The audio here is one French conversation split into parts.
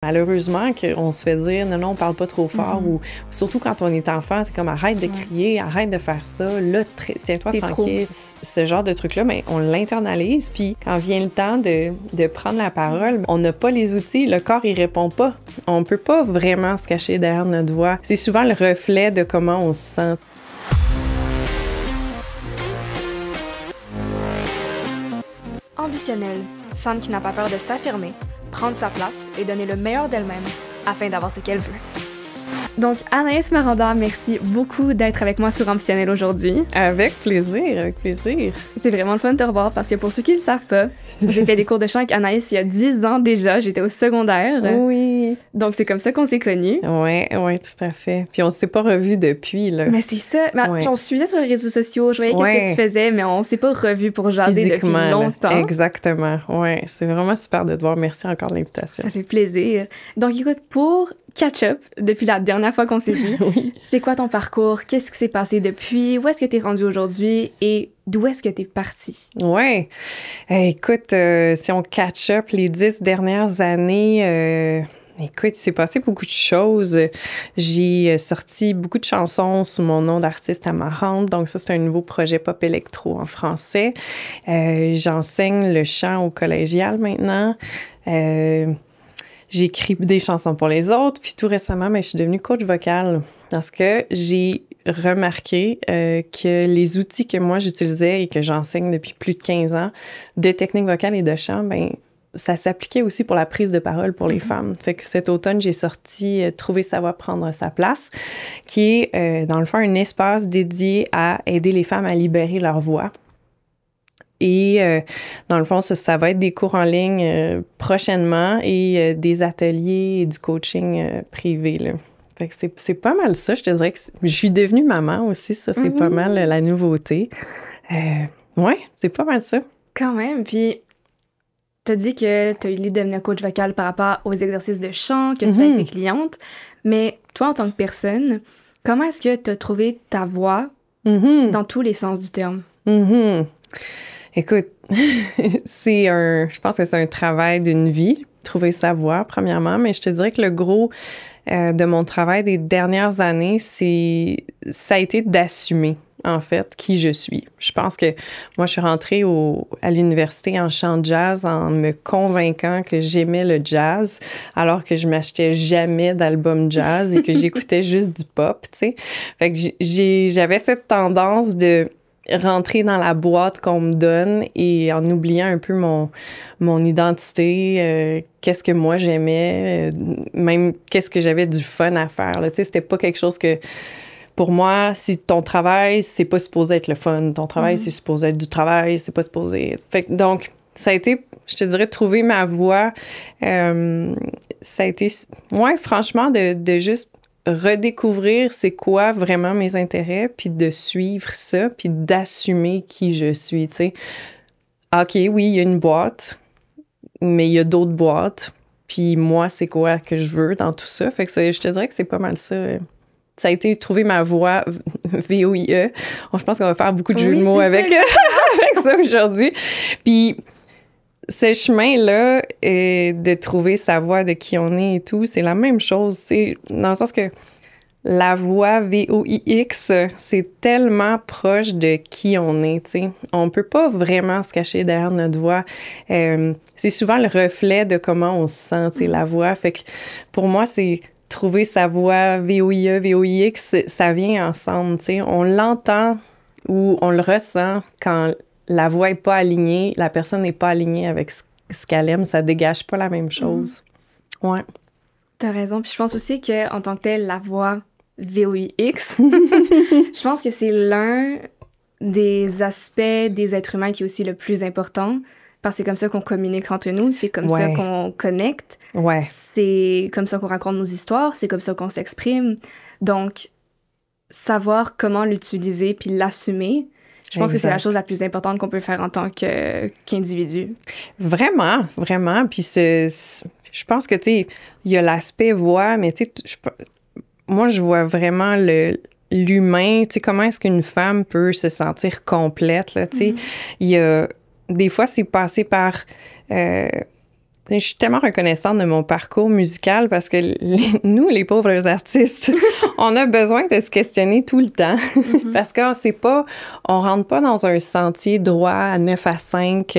Malheureusement, qu'on se fait dire non, on parle pas trop fort, ou surtout quand on est enfant, c'est comme arrête de crier, arrête de faire ça, là, tiens-toi tranquille. Ce genre de truc-là, mais on l'internalise, puis quand vient le temps de prendre la parole, on n'a pas les outils, le corps, il répond pas. On peut pas vraiment se cacher derrière notre voix. C'est souvent le reflet de comment on se sent. Ambitionnelle, femme qui n'a pas peur de s'affirmer, prendre sa place et donner le meilleur d'elle-même afin d'avoir ce qu'elle veut. Donc, Anaïs Maranda, merci beaucoup d'être avec moi sur Ambitionnelle aujourd'hui. Avec plaisir, avec plaisir. C'est vraiment le fun de te revoir parce que pour ceux qui ne le savent pas, j'ai fait des cours de chant avec Anaïs il y a 10 ans déjà. J'étais au secondaire. Oui. Donc, c'est comme ça qu'on s'est connus. Oui, tout à fait. Puis on ne s'est pas revus depuis, là. Mais c'est ça. On se suivait sur les réseaux sociaux, je voyais qu'est-ce que tu faisais, mais on ne s'est pas revus pour jaser depuis longtemps. Exactement. Oui, c'est vraiment super de te voir. Merci encore de l'invitation. Ça fait plaisir. Donc, écoute, pour catch-up depuis la dernière fois qu'on s'est vu, c'est quoi ton parcours? Qu'est-ce qui s'est passé depuis? Où est-ce que tu es rendu aujourd'hui? Et d'où est-ce que tu es parti? Oui. Écoute, si on catch-up les 10 dernières années... Écoute, il s'est passé beaucoup de choses. J'ai sorti beaucoup de chansons sous mon nom d'artiste Amarante. Donc ça, c'est un nouveau projet pop électro en français. J'enseigne le chant au collégial maintenant. J'écris des chansons pour les autres. Puis tout récemment, je suis devenue coach vocal parce que j'ai remarqué que les outils que moi j'utilisais et que j'enseigne depuis plus de 15 ans de technique vocale et de chant, ça s'appliquait aussi pour la prise de parole pour les femmes. Fait que cet automne, j'ai sorti Trouver sa voix, prendre sa place, qui est, dans le fond, un espace dédié à aider les femmes à libérer leur voix. Et dans le fond, ça va être des cours en ligne prochainement et des ateliers et du coaching privé, là. Fait que c'est pas mal ça. Je te dirais que je suis devenue maman aussi, ça, c'est pas mal la nouveauté. Ouais, c'est pas mal ça. Quand même, puis... Tu as dit que tu as eu l'idée de devenir coach vocal par rapport aux exercices de chant que tu fais avec tes clientes. Mais toi, en tant que personne, comment est-ce que tu as trouvé ta voix dans tous les sens du terme? Écoute, je pense que c'est un travail d'une vie, trouver sa voix, premièrement. Mais je te dirais que le gros de mon travail des dernières années, ça a été d'assumer, en fait, qui je suis. Je pense que moi, je suis rentrée à l'université en chant de jazz en me convainquant que j'aimais le jazz, alors que je m'achetais jamais d'album jazz et que j'écoutais juste du pop, tu sais. Fait que j'avais cette tendance de rentrer dans la boîte qu'on me donne et en oubliant un peu mon identité, qu'est-ce que moi j'aimais, même qu'est-ce que j'avais du fun à faire, là. Tu sais, c'était pas quelque chose que... Pour moi, si ton travail, c'est pas supposé être le fun. Ton travail, c'est supposé être du travail, c'est pas supposé... Fait que, donc, ça a été, je te dirais, trouver ma voie. Ça a été, franchement, de juste redécouvrir c'est quoi vraiment mes intérêts, puis de suivre ça, puis d'assumer qui je suis, tu sais. OK, oui, il y a une boîte, mais il y a d'autres boîtes. Puis moi, c'est quoi que je veux dans tout ça? Fait que je te dirais que c'est pas mal ça. Ça a été trouver ma voix, VOIE. Je pense qu'on va faire beaucoup de jeux de mots avec ça aujourd'hui. Puis ce chemin-là, de trouver sa voix, de qui on est et tout, c'est la même chose. C'est dans le sens que la voix VOIX, c'est tellement proche de qui on est, tu sais. On peut pas vraiment se cacher derrière notre voix. C'est souvent le reflet de comment on se sent, tu sais, la voix. Fait que pour moi, c'est... Trouver sa voix, VOIE, VOIX, ça vient ensemble, tu sais. On l'entend ou on le ressent quand la voix n'est pas alignée, la personne n'est pas alignée avec ce qu'elle aime, ça dégage pas la même chose. Ouais. T'as raison. Puis je pense aussi qu'en tant que telle, la voix VOIX, je pense que c'est l'un des aspects des êtres humains qui est aussi le plus important. Parce que c'est comme ça qu'on communique entre nous, c'est comme ça qu'on connecte, c'est comme ça qu'on raconte nos histoires, c'est comme ça qu'on s'exprime. Donc, savoir comment l'utiliser puis l'assumer, je pense que c'est la chose la plus importante qu'on peut faire en tant qu'individu. Vraiment, vraiment. Puis je pense que, tu sais, il y a l'aspect voix, mais tu sais, moi, je vois vraiment l'humain, tu sais, comment est-ce qu'une femme peut se sentir complète, là, tu sais. Il y a... Des fois, c'est passé par je suis tellement reconnaissante de mon parcours musical parce que nous, les pauvres artistes, on a besoin de se questionner tout le temps. Parce qu'on sait pas, on rentre pas dans un sentier droit à 9 à 5,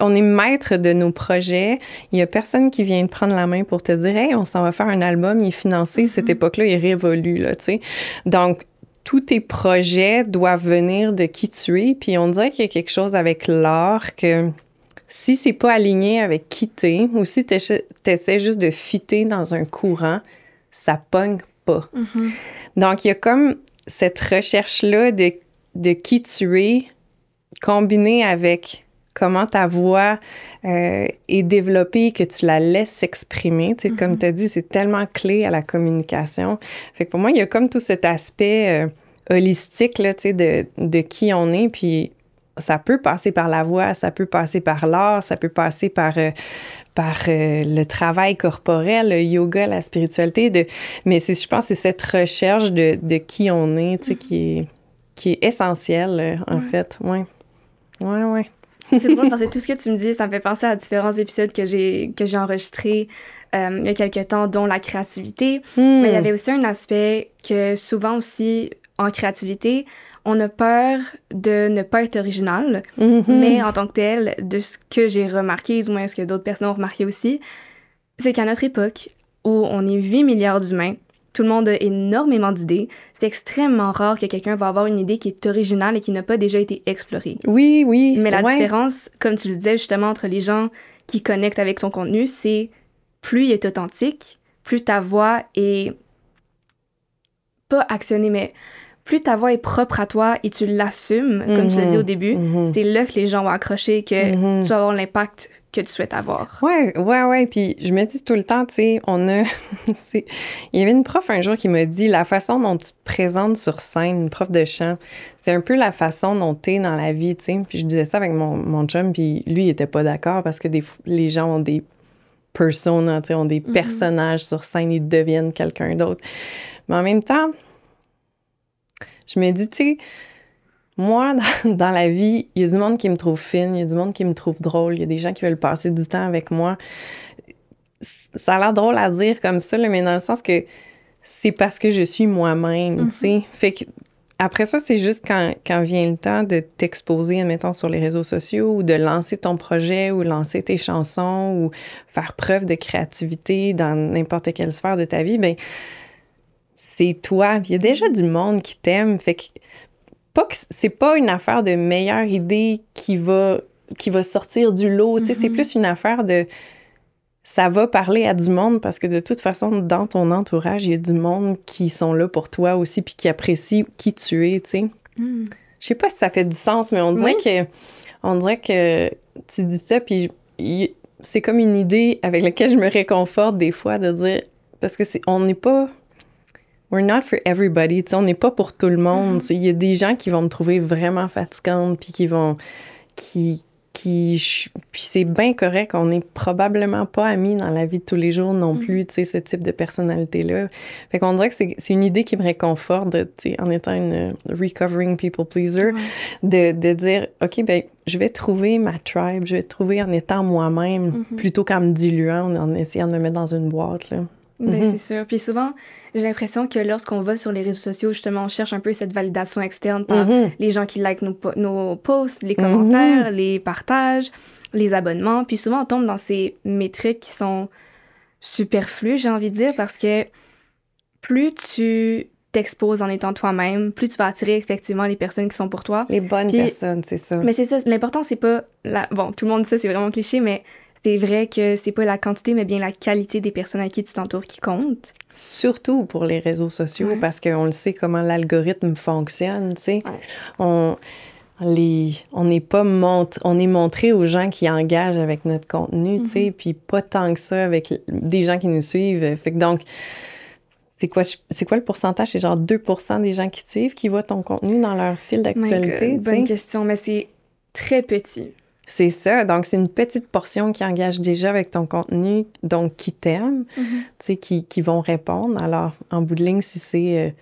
on est maître de nos projets. Il y a personne qui vient te prendre la main pour te dire « Hey, on s'en va faire un album, il est financé. Cette époque-là est révolue, là, tu sais. Donc, tous tes projets doivent venir de qui tu es. Puis on dirait qu'il y a quelque chose avec l'art que si c'est pas aligné avec qui t'es ou si t'essaies juste de fitter dans un courant, ça pogne pas. Donc, il y a comme cette recherche-là de qui tu es combinée avec comment ta voix est développée, que tu la laisses s'exprimer. Tu sais, comme tu as dit, c'est tellement clé à la communication. Fait que pour moi, il y a comme tout cet aspect holistique là, tu sais, de qui on est, puis ça peut passer par la voix, ça peut passer par l'art, ça peut passer par le travail corporel, le yoga, la spiritualité. Mais je pense que c'est cette recherche de qui on est, tu sais, qui est essentielle, en fait. Ouais. C'est drôle parce que tout ce que tu me dis, ça me fait penser à différents épisodes que j'ai enregistrés il y a quelques temps, dont la créativité. Mais il y avait aussi un aspect que souvent aussi, en créativité, on a peur de ne pas être original, mais en tant que tel, de ce que j'ai remarqué, du moins ce que d'autres personnes ont remarqué aussi, c'est qu'à notre époque, où on est 8 milliards d'humains, tout le monde a énormément d'idées, c'est extrêmement rare que quelqu'un va avoir une idée qui est originale et qui n'a pas déjà été explorée. Oui. Mais la différence, comme tu le disais justement, entre les gens qui connectent avec ton contenu, c'est plus il est authentique, plus ta voix est pas actionnée, mais plus ta voix est propre à toi et tu l'assumes, comme tu l'as dit au début, c'est là que les gens vont accrocher, que tu vas avoir l'impact que tu souhaites avoir. Ouais. Puis je me dis tout le temps, tu sais, il y avait une prof un jour qui m'a dit, la façon dont tu te présentes sur scène, une prof de chant, c'est un peu la façon dont t'es dans la vie, tu sais. Puis je disais ça avec mon chum, puis lui, il était pas d'accord parce que les gens ont des personas, tu sais, ont des personnages sur scène, ils deviennent quelqu'un d'autre. Mais en même temps, je me dis, tu sais, moi, dans la vie, il y a du monde qui me trouve fine, il y a du monde qui me trouve drôle, il y a des gens qui veulent passer du temps avec moi. Ça a l'air drôle à dire comme ça, là, mais dans le sens que c'est parce que je suis moi-même, tu sais. Fait que après ça, c'est juste quand vient le temps de t'exposer, admettons, sur les réseaux sociaux ou de lancer ton projet ou lancer tes chansons ou faire preuve de créativité dans n'importe quelle sphère de ta vie, bien, c'est toi. Puis il y a déjà du monde qui t'aime. Fait que c'est pas une affaire de meilleure idée qui va sortir du lot. Tu sais, c'est plus une affaire de ça va parler à du monde parce que de toute façon, dans ton entourage, il y a du monde qui sont là pour toi aussi puis qui apprécient qui tu es, tu sais. Je sais pas si ça fait du sens, mais on dirait que tu dis ça puis c'est comme une idée avec laquelle je me réconforte des fois de dire parce que on n'est pas we're not for everybody, tu sais, on n'est pas pour tout le monde. Il y a des gens qui vont me trouver vraiment fatigante puis puis c'est bien correct, on n'est probablement pas amis dans la vie de tous les jours non plus, tu sais, ce type de personnalité-là. Fait qu'on dirait que c'est une idée qui me réconforte, tu sais, en étant une recovering people pleaser, de dire, OK, ben je vais trouver ma tribe, je vais trouver en étant moi-même, plutôt qu'en me diluant, en essayant de me mettre dans une boîte, là. Ben, c'est sûr. Puis souvent, j'ai l'impression que lorsqu'on va sur les réseaux sociaux, justement, on cherche un peu cette validation externe par les gens qui likent nos posts, les commentaires, les partages, les abonnements. Puis souvent, on tombe dans ces métriques qui sont superflues, j'ai envie de dire, parce que plus tu t'exposes en étant toi-même, plus tu vas attirer effectivement les personnes qui sont pour toi. Les bonnes personnes, c'est ça. Mais c'est ça. L'important, c'est pas... Bon, tout le monde dit ça, c'est vraiment cliché, mais... C'est vrai que c'est pas la quantité, mais bien la qualité des personnes à qui tu t'entoures qui compte. Surtout pour les réseaux sociaux, parce qu'on le sait comment l'algorithme fonctionne, tu sais. On est montré aux gens qui engagent avec notre contenu, tu sais, puis pas tant que ça avec des gens qui nous suivent. Fait que donc, c'est quoi le pourcentage? C'est genre 2% des gens qui te suivent qui voient ton contenu dans leur fil d'actualité? Bonne question, mais c'est très petit. C'est ça. Donc, c'est une petite portion qui engage déjà avec ton contenu, donc qui t'aiment, tu sais, qui vont répondre. Alors, en bout de ligne, si c'est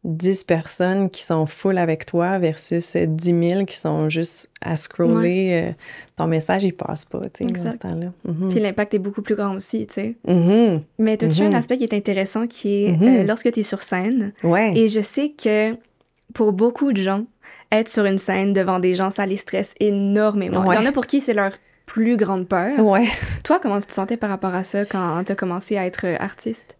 10 personnes qui sont full avec toi versus 10 000 qui sont juste à scroller. Ton message, il passe pas, tu sais, dans ce temps-là. Puis l'impact est beaucoup plus grand aussi, tu sais. Mm-hmm. Mais t'as-tu un aspect qui est intéressant qui est lorsque t'es sur scène? Ouais. Et je sais que pour beaucoup de gens, être sur une scène devant des gens, ça les stresse énormément. Ouais. Il y en a pour qui c'est leur plus grande peur. Ouais. Toi, comment tu te sentais par rapport à ça quand t'as commencé à être artiste?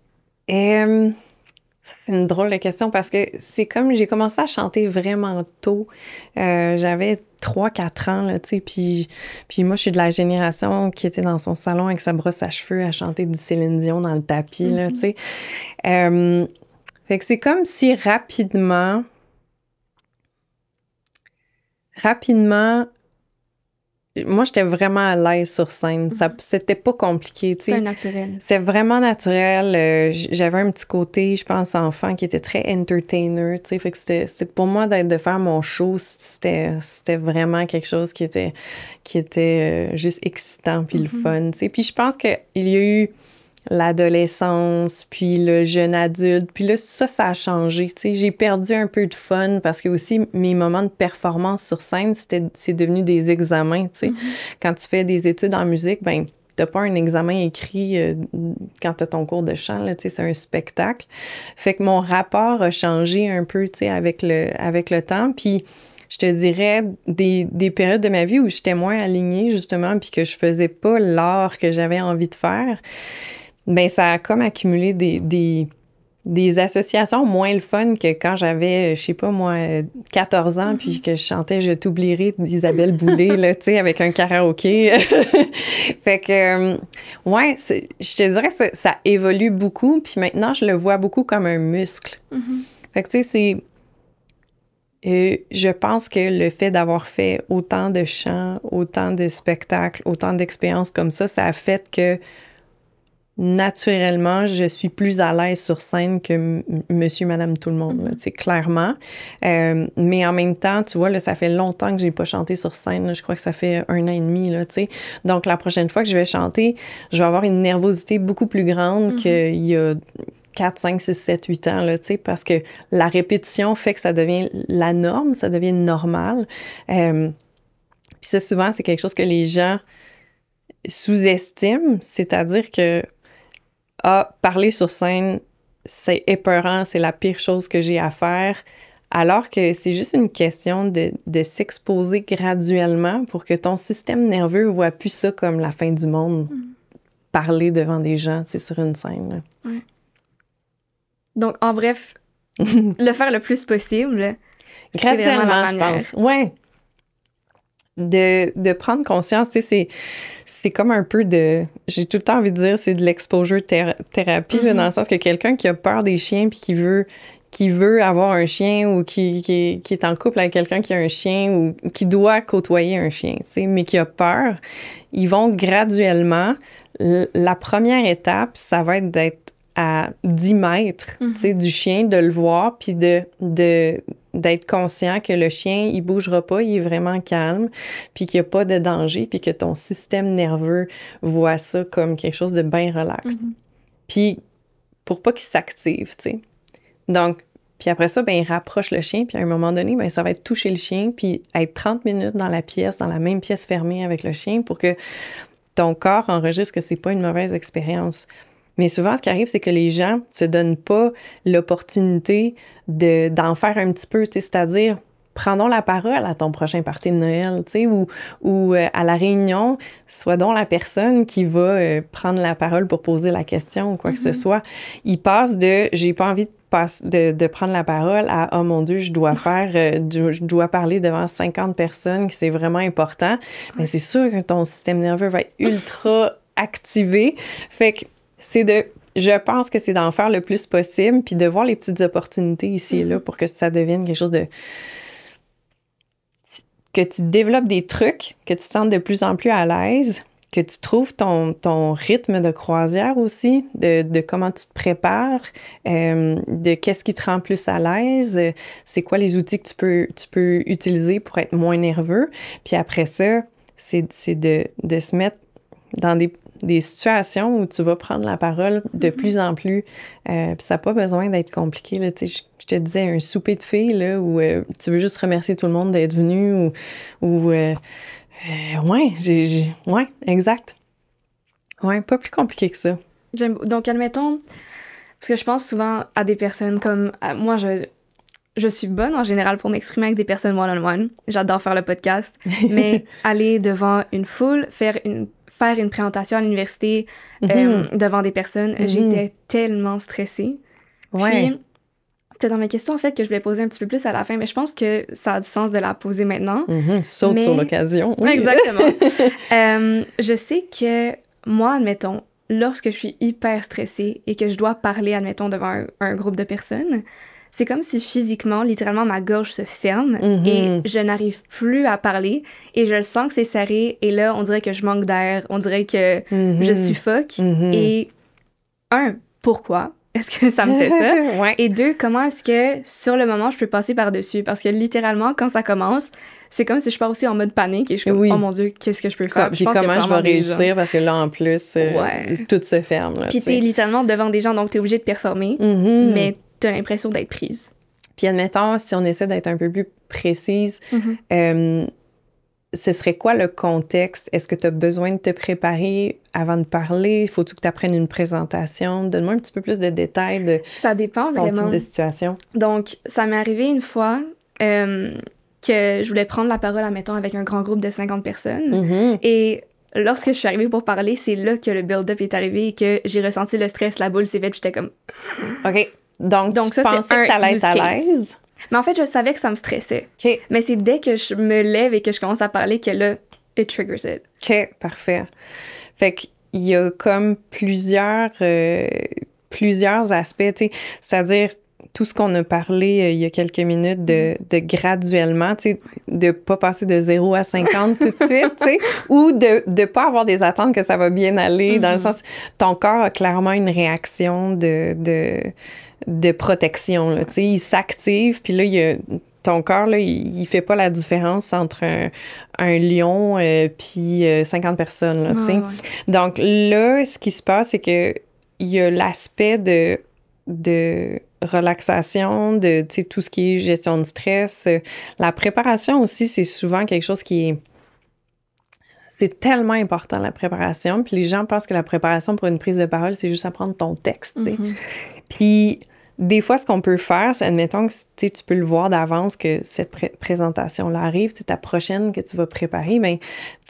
Ça, c'est une drôle de question parce que c'est comme j'ai commencé à chanter vraiment tôt. J'avais 3-4 ans, là, tu sais, puis moi, je suis de la génération qui était dans son salon avec sa brosse à cheveux à chanter du Céline Dion dans le tapis, là, tu sais. Fait que c'est comme si rapidement, moi, j'étais vraiment à l'aise sur scène. C'était pas compliqué, tu sais. C'est naturel. C'est vraiment naturel. J'avais un petit côté, je pense, enfant qui était très entertainer, tu sais. Fait que c'était pour moi de faire mon show, c'était vraiment quelque chose qui était juste excitant puis le fun, tu sais. Puis je pense qu'il y a eu l'adolescence, puis le jeune adulte. Puis là, ça a changé, tu sais. J'ai perdu un peu de fun parce que aussi, mes moments de performance sur scène, c'est devenu des examens, tu sais. Quand tu fais des études en musique, ben t'as pas un examen écrit quand t'as ton cours de chant, là, tu sais, c'est un spectacle. Fait que mon rapport a changé un peu, tu sais, avec le temps. Puis je te dirais, des périodes de ma vie où j'étais moins alignée, justement, puis que je faisais pas l'art que j'avais envie de faire, ben ça a comme accumulé des associations moins le fun que quand j'avais, je sais pas moi, 14 ans, puis que je chantais « Je t'oublierai » d'Isabelle Boulay, là, tu sais, avec un karaoké. Fait que, ouais, je te dirais que ça évolue beaucoup, puis maintenant, je le vois beaucoup comme un muscle. Fait que, tu sais, je pense que le fait d'avoir fait autant de chants, autant de spectacles, autant d'expériences comme ça a fait que naturellement, je suis plus à l'aise sur scène que monsieur, madame, tout le monde, là, tu sais, clairement. Mais en même temps, tu vois, là, ça fait longtemps que j'ai pas chanté sur scène. Là, je crois que ça fait 1 an et demi, là, tu sais. Donc, la prochaine fois que je vais chanter, je vais avoir une nervosité beaucoup plus grande qu'il y a 4, 5, 6, 7, 8 ans, là, tu sais, parce que la répétition fait que ça devient la norme, ça devient normal. Puis ça, souvent, c'est quelque chose que les gens sous-estiment, c'est-à-dire que parler sur scène, c'est épeurant, c'est la pire chose que j'ai à faire, alors que c'est juste une question de s'exposer graduellement pour que ton système nerveux ne voit plus ça comme la fin du monde, parler devant des gens, tu sais, sur une scène. Ouais. Donc, en bref, le faire le plus possible. Graduellement, je pense. Ouais. De prendre conscience, tu sais, c'est comme un peu j'ai tout le temps envie de dire, c'est de l'exposure thérapie, là, dans le sens que quelqu'un qui a peur des chiens puis qui veut avoir un chien ou qui est en couple avec quelqu'un qui a un chien ou qui doit côtoyer un chien, tu sais, mais qui a peur, ils vont graduellement, la première étape, ça va être d'être à 10 mètres, tu sais, du chien, de le voir, puis d'être conscient que le chien, il bougera pas, il est vraiment calme, puis qu'il n'y a pas de danger, puis que ton système nerveux voit ça comme quelque chose de bien relax. Puis pour pas qu'il s'active, tu sais. Donc, puis après ça, ben il rapproche le chien, puis à un moment donné, ben ça va être toucher le chien, puis être 30 minutes dans la pièce, dans la même pièce fermée avec le chien pour que ton corps enregistre que c'est pas une mauvaise expérience. Mais souvent, ce qui arrive, c'est que les gens se donnent pas l'opportunité d'en faire un petit peu, tu sais, c'est-à-dire, prends donc la parole à ton prochain party de Noël, tu sais, ou à la réunion, sois donc la personne qui va prendre la parole pour poser la question ou quoi que ce soit. Ils passent de « j'ai pas envie de prendre la parole » à « oh mon Dieu, je dois je dois parler devant 50 personnes, que c'est vraiment important ». Mais c'est sûr que ton système nerveux va être ultra activé. Fait que je pense que c'est d'en faire le plus possible, puis de voir les petites opportunités ici et là pour que ça devienne quelque chose que tu développes des trucs, que tu te sentes de plus en plus à l'aise, que tu trouves ton rythme de croisière aussi, de comment tu te prépares, de qu'est-ce qui te rend plus à l'aise, c'est quoi les outils que tu peux utiliser pour être moins nerveux. Puis après ça, c'est de se mettre des situations où tu vas prendre la parole de plus en plus. Puis ça n'a pas besoin d'être compliqué. Là. Je te disais, un souper de filles là, où tu veux juste remercier tout le monde d'être venu ouais, exact. Ouais, pas plus compliqué que ça. Donc, admettons, parce que je pense souvent à des personnes comme... moi, je suis bonne en général pour m'exprimer avec des personnes one-on-one. J'adore faire le podcast. Mais aller devant une foule, faire une présentation à l'université devant des personnes, j'étais tellement stressée. Ouais. Puis, c'était dans mes questions, en fait, que je voulais poser un petit peu plus à la fin, mais je pense que ça a du sens de la poser maintenant. Saute sur l'occasion. Oui. Exactement. Je sais que moi, admettons, lorsque je suis hyper stressée et que je dois parler, admettons, devant un groupe de personnes, c'est comme si physiquement, littéralement, ma gorge se ferme et je n'arrive plus à parler et je sens que c'est serré et là, on dirait que je manque d'air, on dirait que je suffoque. Et pourquoi est-ce que ça me fait ça? Ouais. Et 2, comment est-ce que, sur le moment, je peux passer par-dessus? Parce que littéralement, quand ça commence, c'est comme si je pars aussi en mode panique et je suis comme, oh mon Dieu, qu'est-ce que je peux faire? Puis comment je vais réussir? Parce que là, en plus, tout se ferme. Là, puis t'es littéralement devant des gens, donc t'es obligé de performer, mais t'as l'impression d'être prise. Puis admettons, si on essaie d'être un peu plus précise, ce serait quoi le contexte? Est-ce que tu as besoin de te préparer avant de parler? Faut-tu que tu apprennes une présentation? Donne-moi un petit peu plus de détails de ça dépend ton vraiment. Type de situation. Donc, ça m'est arrivé une fois que je voulais prendre la parole, admettons, avec un grand groupe de 50 personnes. Et lorsque je suis arrivée pour parler, c'est là que le build-up est arrivé et que j'ai ressenti le stress, la boule s'est faite, j'étais comme... OK. Donc tu ça, pensais que tu allais être à l'aise? Mais en fait, je savais que ça me stressait. OK. Mais c'est dès que je me lève et que je commence à parler que là, it triggers it. OK, parfait. Fait qu'il y a comme plusieurs aspects, tu sais, c'est-à-dire tout ce qu'on a parlé il y a quelques minutes de graduellement, tu sais, de pas passer de 0 à 50 tout de suite, tu sais, ou de pas avoir des attentes que ça va bien aller, dans le sens, ton corps a clairement une réaction de protection, là, tu sais, il s'active, puis là, ton corps, là, il fait pas la différence entre un lion puis 50 personnes, là, tu sais. Donc là, ce qui se passe, c'est que il y a l'aspect de relaxation, de, tu sais, tout ce qui est gestion de stress. La préparation aussi, c'est souvent quelque chose qui est... C'est tellement important, la préparation. Puis les gens pensent que la préparation pour une prise de parole, c'est juste apprendre ton texte, tu sais. Puis des fois, ce qu'on peut faire, c'est, admettons que tu peux le voir d'avance que cette présentation-là arrive, c'est ta prochaine que tu vas préparer, bien,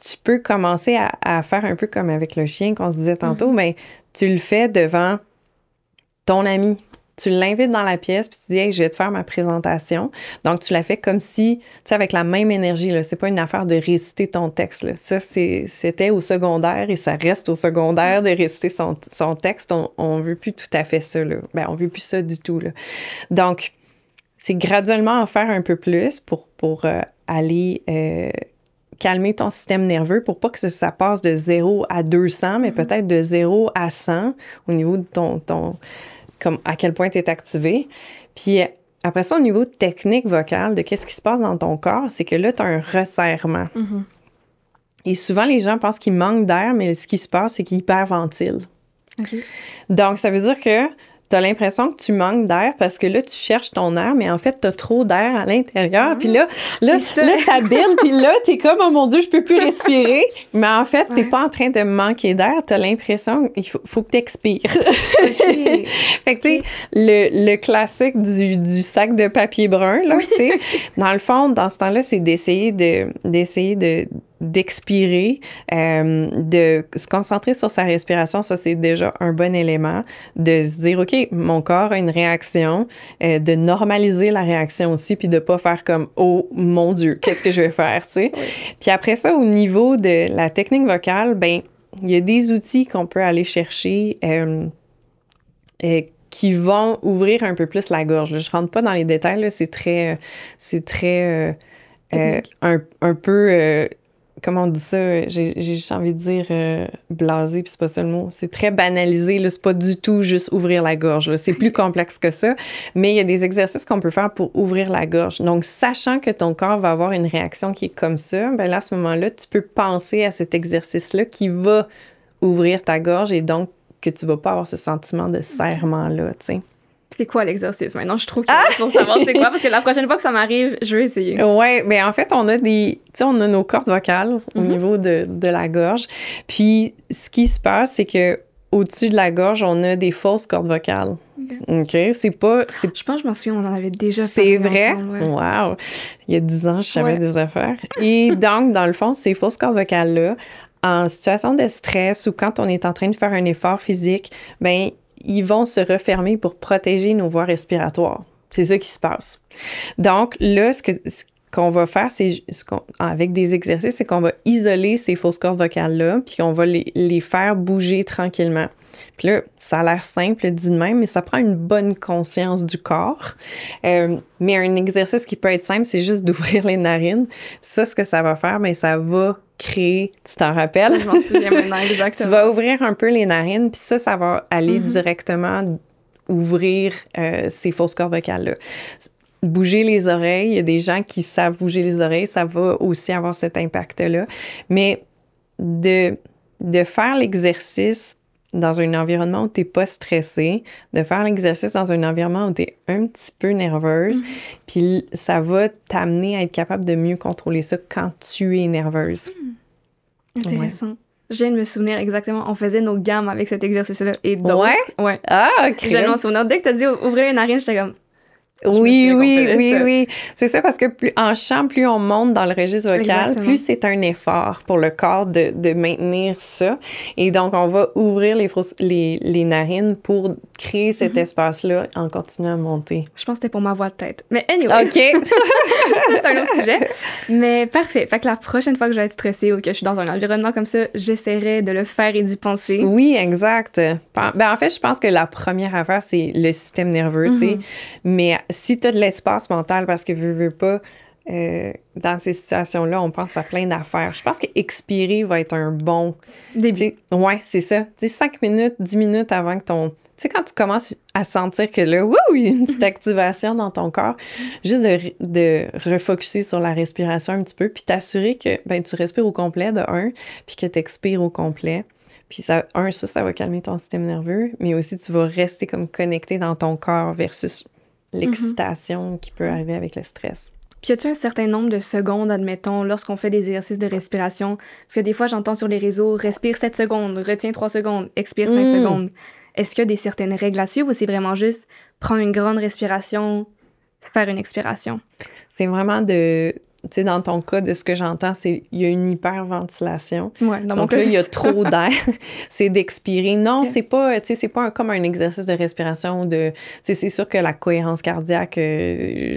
tu peux commencer à faire un peu comme avec le chien qu'on se disait tantôt, bien, tu le fais devant ton ami. Tu l'invites dans la pièce, puis tu dis « Hey, je vais te faire ma présentation. » Donc, tu la fais comme si, tu sais, avec la même énergie, là. C'est pas une affaire de réciter ton texte, là. Ça, c'était au secondaire et ça reste au secondaire de réciter son texte. On veut plus tout à fait ça, là. Ben, on veut plus ça du tout, là. Donc, c'est graduellement en faire un peu plus pour aller... calmer ton système nerveux pour pas que ça passe de 0 à 200, mais peut-être de 0 à 100 au niveau de ton comme à quel point tu es activé. Puis après ça, au niveau technique vocale, de qu'est-ce qui se passe dans ton corps, c'est que là, tu as un resserrement. Et souvent, les gens pensent qu'ils manquent d'air, mais ce qui se passe, c'est qu'ils hyperventilent. Donc, ça veut dire que tu as l'impression que tu manques d'air parce que là, tu cherches ton air, mais en fait, tu as trop d'air à l'intérieur. Puis là, ça build, puis là, tu es comme, oh mon Dieu, je peux plus respirer. Mais en fait, tu n'es pas en train de manquer d'air. Tu as l'impression qu'il faut que tu expires. Fait que, tu sais, le classique du sac de papier brun, là, tu sais, dans le fond, dans ce temps-là, c'est d'essayer d'expirer, de se concentrer sur sa respiration, ça, c'est déjà un bon élément. De se dire, OK, mon corps a une réaction, de normaliser la réaction aussi, puis de pas faire comme, oh mon Dieu, qu'est-ce que je vais faire, tu sais. Puis après ça, au niveau de la technique vocale, ben il y a des outils qu'on peut aller chercher qui vont ouvrir un peu plus la gorge. Là, je rentre pas dans les détails, là, c'est très un peu... comment on dit ça? J'ai juste envie de dire blasé, puis c'est pas ça le mot. C'est très banalisé, là. C'est pas du tout juste ouvrir la gorge, là. C'est plus complexe que ça. Mais il y a des exercices qu'on peut faire pour ouvrir la gorge. Donc, sachant que ton corps va avoir une réaction qui est comme ça, ben là, à ce moment-là, tu peux penser à cet exercice-là qui va ouvrir ta gorge et donc que tu vas pas avoir ce sentiment de serrement-là, tu sais. C'est quoi l'exercice? Maintenant, je trouve qu'il faut savoir c'est quoi, parce que la prochaine fois que ça m'arrive, je vais essayer. Oui, mais en fait, on a nos cordes vocales au niveau de la gorge. Puis, ce qui se passe, c'est que au-dessus de la gorge, on a des fausses cordes vocales. OK? C'est pas... Je pense que je m'en souviens, on en avait déjà parlé. C'est vrai? Ensemble, ouais. Wow! Il y a 10 ans, je savais des affaires. Et donc, dans le fond, ces fausses cordes vocales-là, en situation de stress ou quand on est en train de faire un effort physique, ben ils vont se refermer pour protéger nos voies respiratoires. C'est ça qui se passe. Donc, là, ce qu'on va faire, c'est avec des exercices, c'est qu'on va isoler ces fausses cordes vocales-là, puis qu'on va les faire bouger tranquillement. Puis là, ça a l'air simple dit de même, mais ça prend une bonne conscience du corps. Mais un exercice qui peut être simple, c'est juste d'ouvrir les narines. Puis ça, ce que ça va faire, bien, ça va créer, tu t'en rappelles? Je m'en souviens maintenant, exactement. Tu vas ouvrir un peu les narines, puis ça va aller directement ouvrir ces fausses cordes vocales-là. Bouger les oreilles, il y a des gens qui savent bouger les oreilles, ça va aussi avoir cet impact-là. Mais de faire l'exercice dans un environnement où tu n'es pas stressé, de faire l'exercice dans un environnement où tu es un petit peu nerveuse, puis ça va t'amener à être capable de mieux contrôler ça quand tu es nerveuse. Intéressant. Ouais. Je viens de me souvenir exactement, on faisait nos gammes avec cet exercice-là et d'autres. Ouais? Ah, OK. Je viens de m'en souvenir. Dès que tu as dit ouvrir les narines, j'étais comme... Oui. C'est ça, parce que en chant, plus on monte dans le registre vocal, exactement, plus c'est un effort pour le corps de maintenir ça. Et donc, on va ouvrir les narines pour créer cet espace-là en continuant à monter. Je pense que c'était pour ma voix de tête. Mais anyway. OK. C'est un autre sujet. Mais parfait. Fait que la prochaine fois que je vais être stressée ou que je suis dans un environnement comme ça, j'essaierai de le faire et d'y penser. Oui, exact. Ben, en fait, je pense que la première affaire, c'est le système nerveux, tu sais. Mais si tu as de l'espace mental, parce que veux pas, dans ces situations-là, on pense à plein d'affaires. Je pense qu'expirer va être un bon début. Oui, c'est ça. Tu sais, 5 minutes, 10 minutes avant que ton... Tu sais, quand tu commences à sentir que là, il y a une petite activation dans ton corps, juste de refocuser sur la respiration un petit peu, puis t'assurer que tu respires au complet, de un, puis que tu expires au complet. Puis ça va calmer ton système nerveux, mais aussi tu vas rester comme connecté dans ton corps versus l'excitation qui peut arriver avec le stress. Puis y a-tu un certain nombre de secondes, admettons, lorsqu'on fait des exercices de respiration? Parce que des fois, j'entends sur les réseaux, respire 7 secondes, retiens 3 secondes, expire 5 secondes. Est-ce qu'il y a des certaines règles à suivre ou c'est vraiment juste prendre une grande respiration, faire une expiration? C'est vraiment tu sais, dans ton cas, de ce que j'entends, c'est il y a une hyperventilation. Ouais, dans mon donc cas, là, il y a trop d'air. C'est d'expirer. Non, c'est pas, tu sais, c'est pas comme un exercice de respiration. Tu sais, c'est sûr que la cohérence cardiaque,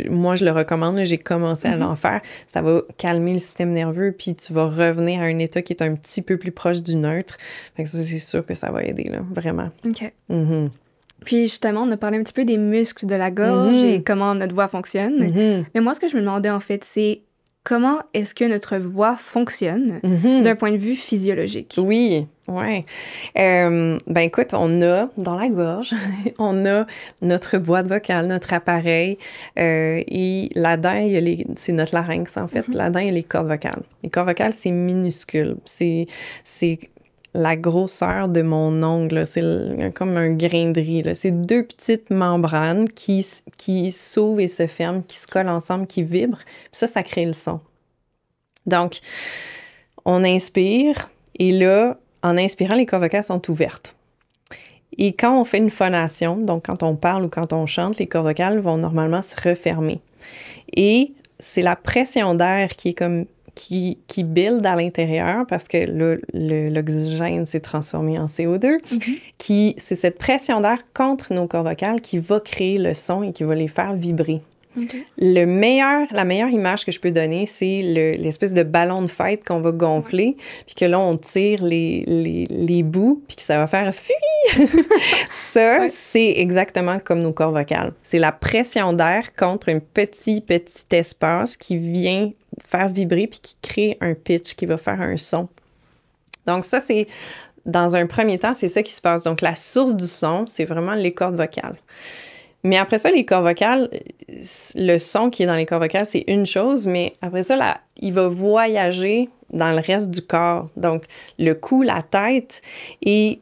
moi, je le recommande. Là, j'ai commencé à l'en faire. Ça va calmer le système nerveux, puis tu vas revenir à un état qui est un petit peu plus proche du neutre. Fait que ça, c'est sûr que ça va aider, là, vraiment. OK. Puis justement, on a parlé un petit peu des muscles de la gorge et comment notre voix fonctionne. Mais moi, ce que je me demandais, en fait, c'est comment est-ce que notre voix fonctionne d'un point de vue physiologique? Oui. Ben écoute, on a dans la gorge, on a notre boîte vocale, notre appareil, et là-dedans, c'est notre larynx, en fait. Là-dedans, il y a les cordes vocales. Les cordes vocales, c'est minuscule. C'est la grosseur de mon ongle, là. C'est comme un grain de riz, là. C'est 2 petites membranes qui s'ouvrent et se ferment, qui se collent ensemble, qui vibrent. Puis ça crée le son. Donc, on inspire et là, en inspirant, les cordes vocales sont ouvertes. Et quand on fait une phonation, donc quand on parle ou quand on chante, les cordes vocales vont normalement se refermer. Et c'est la pression d'air qui est comme qui build à l'intérieur parce que l'oxygène s'est transformé en CO2. C'est cette pression d'air contre nos cordes vocales qui va créer le son et qui va les faire vibrer. La meilleure image que je peux donner, c'est l'espèce de ballon de fête qu'on va gonfler, puis que là, on tire les bouts, puis que ça va faire « fuit ». Ça, c'est exactement comme nos cordes vocales. C'est la pression d'air contre un petit espace qui vient faire vibrer, puis qui crée un pitch, qui va faire un son. Donc ça, c'est... Dans un premier temps, c'est ça qui se passe. Donc, la source du son, c'est vraiment les cordes vocales. Mais après ça, les cordes vocales, le son qui est dans les cordes vocales, c'est une chose, mais après ça, là, il va voyager dans le reste du corps. Donc, le cou, la tête et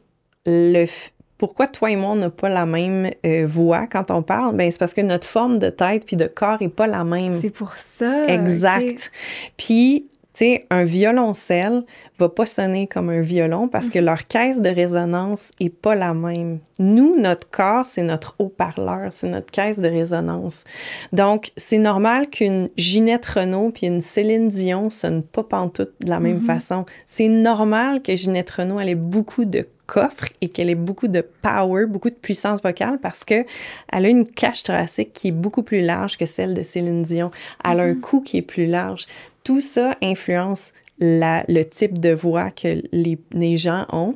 pourquoi toi et moi, on n'a pas la même voix quand on parle? Ben, c'est parce que notre forme de tête puis de corps n'est pas la même. C'est pour ça. Exact. Okay. Puis, tu sais, un violoncelle va pas sonner comme un violon parce que leur caisse de résonance est pas la même. Nous, notre corps, c'est notre haut-parleur, c'est notre caisse de résonance. Donc, c'est normal qu'une Ginette Renault puis une Céline Dion sonnent pas pantoute de la même façon. C'est normal que Ginette Renault, elle ait beaucoup de coffre et qu'elle ait beaucoup de power, beaucoup de puissance vocale parce que elle a une cage thoracique qui est beaucoup plus large que celle de Céline Dion. Elle a un cou qui est plus large. Tout ça influence le type de voix que les gens ont.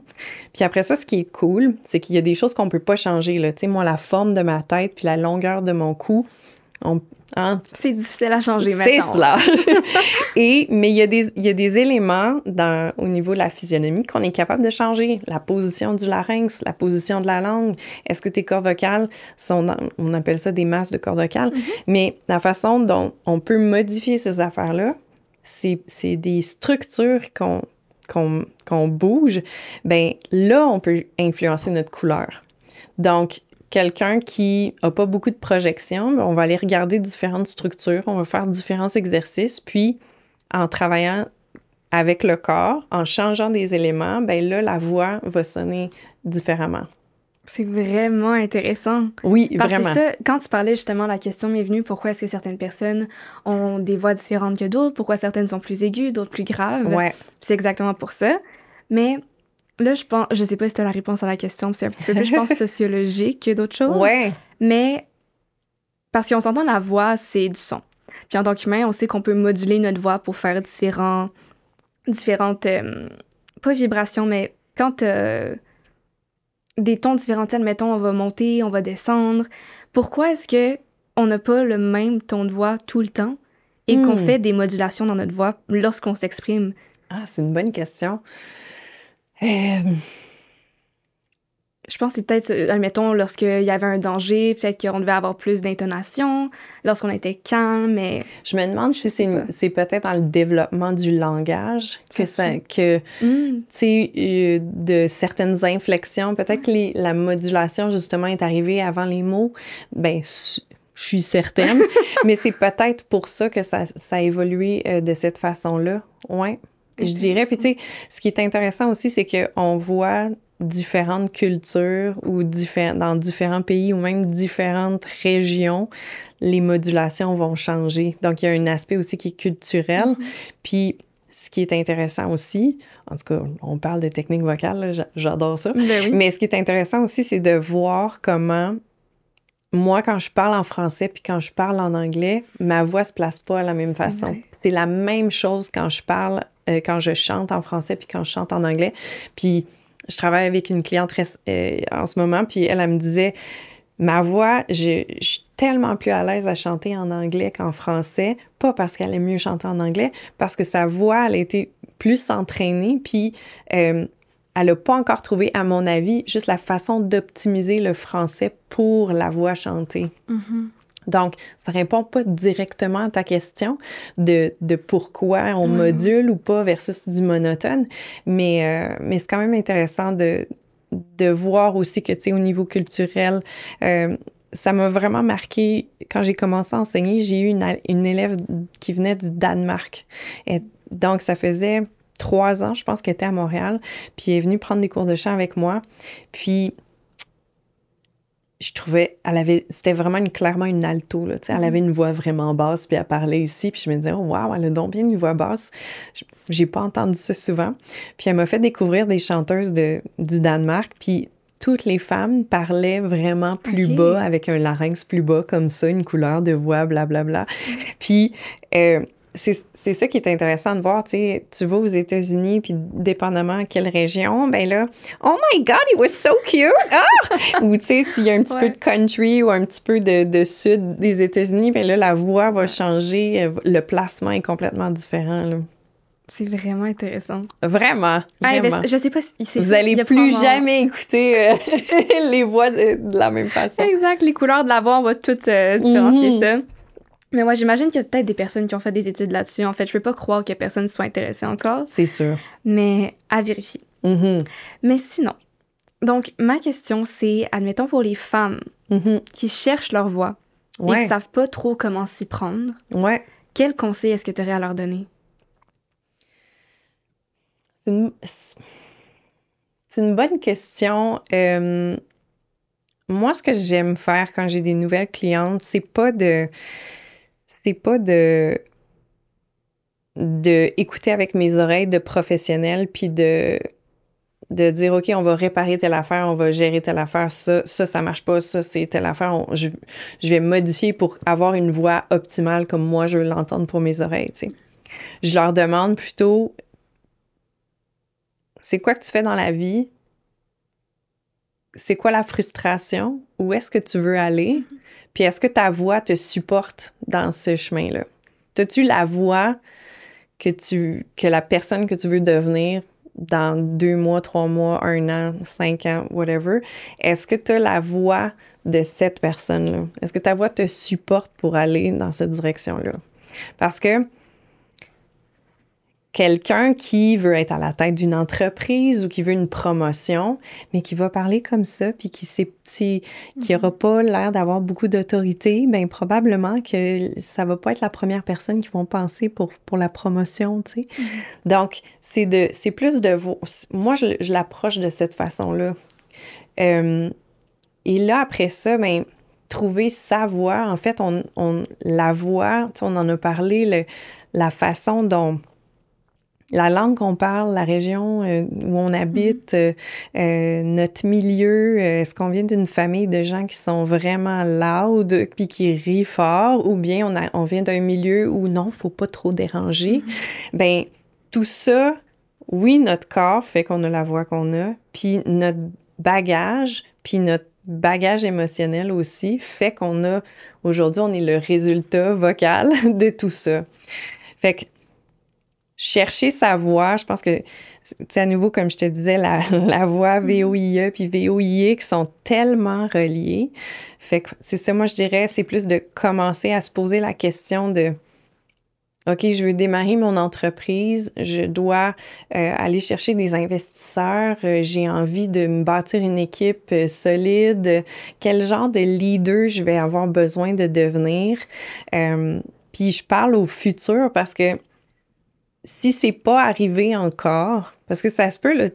Puis après ça, ce qui est cool, c'est qu'il y a des choses qu'on peut pas changer. Tu sais, moi, la forme de ma tête puis la longueur de mon cou, c'est difficile à changer maintenant. C'est cela. Mais il y a des éléments au niveau de la physionomie qu'on est capable de changer. La position du larynx, la position de la langue. Est-ce que tes cordes vocales on appelle ça des masses de cordes vocales, mais la façon dont on peut modifier ces affaires-là, c'est des structures qu'on bouge. Ben là, on peut influencer notre couleur. Donc, quelqu'un qui n'a pas beaucoup de projection, on va aller regarder différentes structures, on va faire différents exercices, puis en travaillant avec le corps, en changeant des éléments, ben là, la voix va sonner différemment. C'est vraiment intéressant. Oui, parce vraiment. Que ça, quand tu parlais justement, la question m'est venue, pourquoi est-ce que certaines personnes ont des voix différentes que d'autres? Pourquoi certaines sont plus aiguës, d'autres plus graves? Ouais. C'est exactement pour ça. Mais là, je sais pas si tu as la réponse à la question, c'est un petit peu plus, je pense, sociologique que d'autres choses. Ouais. Mais parce qu'on s'entend, la voix, c'est du son. Puis en tant qu'humain, on sait qu'on peut moduler notre voix pour faire différentes, pas vibrations, mais quand des tons différents, admettons, on va monter, on va descendre. Pourquoi est-ce que on n'a pas le même ton de voix tout le temps et qu'on fait des modulations dans notre voix lorsqu'on s'exprime? Ah, c'est une bonne question. Je pense que c'est peut-être, admettons, lorsqu'il y avait un danger, peut-être qu'on devait avoir plus d'intonation, lorsqu'on était calme, mais... Je me demande si c'est peut-être dans le développement du langage que tu sais, de certaines inflexions, peut-être que la modulation, justement, est arrivée avant les mots. Ben, je suis certaine, mais c'est peut-être pour ça que ça a évolué de cette façon-là. Ouais, je dirais. Puis, tu sais, ce qui est intéressant aussi, c'est qu'on voit différentes cultures ou dans différents pays ou même différentes régions, les modulations vont changer. Donc, il y a un aspect aussi qui est culturel. Puis, ce qui est intéressant aussi, en tout cas, on parle de techniques vocales, là, j'adore ça. Ben oui. Mais ce qui est intéressant aussi, c'est de voir comment, moi, quand je parle en français puis quand je parle en anglais, ma voix se place pas à la même façon. Vrai. C'est la même chose quand je parle, quand je chante en français puis quand je chante en anglais. Puis, je travaille avec une cliente en ce moment, puis elle me disait, ma voix, je suis tellement plus à l'aise à chanter en anglais qu'en français, pas parce qu'elle aime mieux chanter en anglais, parce que sa voix, elle a été plus entraînée, puis elle n'a pas encore trouvé, à mon avis, juste la façon d'optimiser le français pour la voix chantée. Donc, ça répond pas directement à ta question de pourquoi on module ou pas versus du monotone, mais c'est quand même intéressant de voir aussi que, tu sais, au niveau culturel, ça m'a vraiment marqué. Quand j'ai commencé à enseigner, j'ai eu une élève qui venait du Danemark. Et donc, ça faisait 3 ans, je pense, qu'elle était à Montréal, puis elle est venue prendre des cours de chant avec moi. Puis, je trouvais, c'était vraiment clairement une alto, là, tu sais, elle avait une voix vraiment basse, puis elle parlait ici, puis je me disais, oh, wow, elle a donc bien une voix basse. J'ai pas entendu ça souvent. Puis elle m'a fait découvrir des chanteuses du Danemark, puis toutes les femmes parlaient vraiment plus bas, avec un larynx plus bas, comme ça, une couleur de voix, blablabla. Puis c'est ça qui est intéressant de voir, tu sais, tu vas aux États-Unis, puis dépendamment à quelle région, ben là, oh my God, he was so cute! Ah! Ou tu sais, s'il y a un petit peu de country ou un petit peu de sud des États-Unis, ben là, la voix va changer, le placement est complètement différent, là. C'est vraiment intéressant. Vraiment, Ah, vraiment. je sais pas si c'est Vous ça, allez il y a plus probablement- jamais écouter les voix de la même façon. Exact, les couleurs de la voix, on va toutes différencier Mhm. ça. Mais moi, j'imagine qu'il y a peut-être des personnes qui ont fait des études là-dessus. En fait, je peux pas croire que personne soit intéressé encore, C'est sûr. mais à vérifier. Mhm. Mais sinon, donc ma question c'est, admettons pour les femmes Mhm. qui cherchent leur voix et qui Ouais, savent pas trop comment s'y prendre, ouais. quel conseil est-ce que tu aurais à leur donner? C'est une bonne question. Moi, ce que j'aime faire quand j'ai des nouvelles clientes, c'est pas de écouter avec mes oreilles de professionnel puis de dire, OK, on va réparer telle affaire, on va gérer telle affaire, ça marche pas, ça, c'est telle affaire, je vais modifier pour avoir une voix optimale comme moi, je veux l'entendre pour mes oreilles, tu sais. Je leur demande plutôt, c'est quoi que tu fais dans la vie? C'est quoi la frustration? Où est-ce que tu veux aller? Puis est-ce que ta voix te supporte dans ce chemin-là? T'as-tu la voix que la personne que tu veux devenir dans 2 mois, 3 mois, 1 an, 5 ans, whatever? Est-ce que tu as la voix de cette personne-là? Est-ce que ta voix te supporte pour aller dans cette direction-là? Parce que quelqu'un qui veut être à la tête d'une entreprise ou qui veut une promotion, mais qui va parler comme ça, puis qui n'aura pas l'air d'avoir beaucoup d'autorité, bien probablement que ça va pas être la première personne qu'ils vont penser pour la promotion, tu sais. Donc, c'est plus de... Moi, je l'approche de cette façon-là. Et là, après ça, bien, trouver sa voix. En fait, la voix, tu sais, on en a parlé, la façon dont... La langue qu'on parle, la région où on habite, notre milieu, est-ce qu'on vient d'une famille de gens qui sont vraiment loud puis qui rient fort, ou bien on vient d'un milieu où non, faut pas trop déranger. Ben tout ça, oui, notre corps fait qu'on a la voix qu'on a, puis notre bagage émotionnel aussi fait qu'on a, aujourd'hui, on est le résultat vocal de tout ça. Fait que chercher sa voix, je pense que, tu sais, à nouveau, comme je te disais, la voix VOIE puis VOIX sont tellement reliées. Fait que c'est ça, moi, je dirais, c'est plus de commencer à se poser la question de OK, je veux démarrer mon entreprise, je dois aller chercher des investisseurs, j'ai envie de me bâtir une équipe solide. Quel genre de leader je vais avoir besoin de devenir? Puis je parle au futur parce que si c'est pas arrivé encore, parce que ça se peut, là,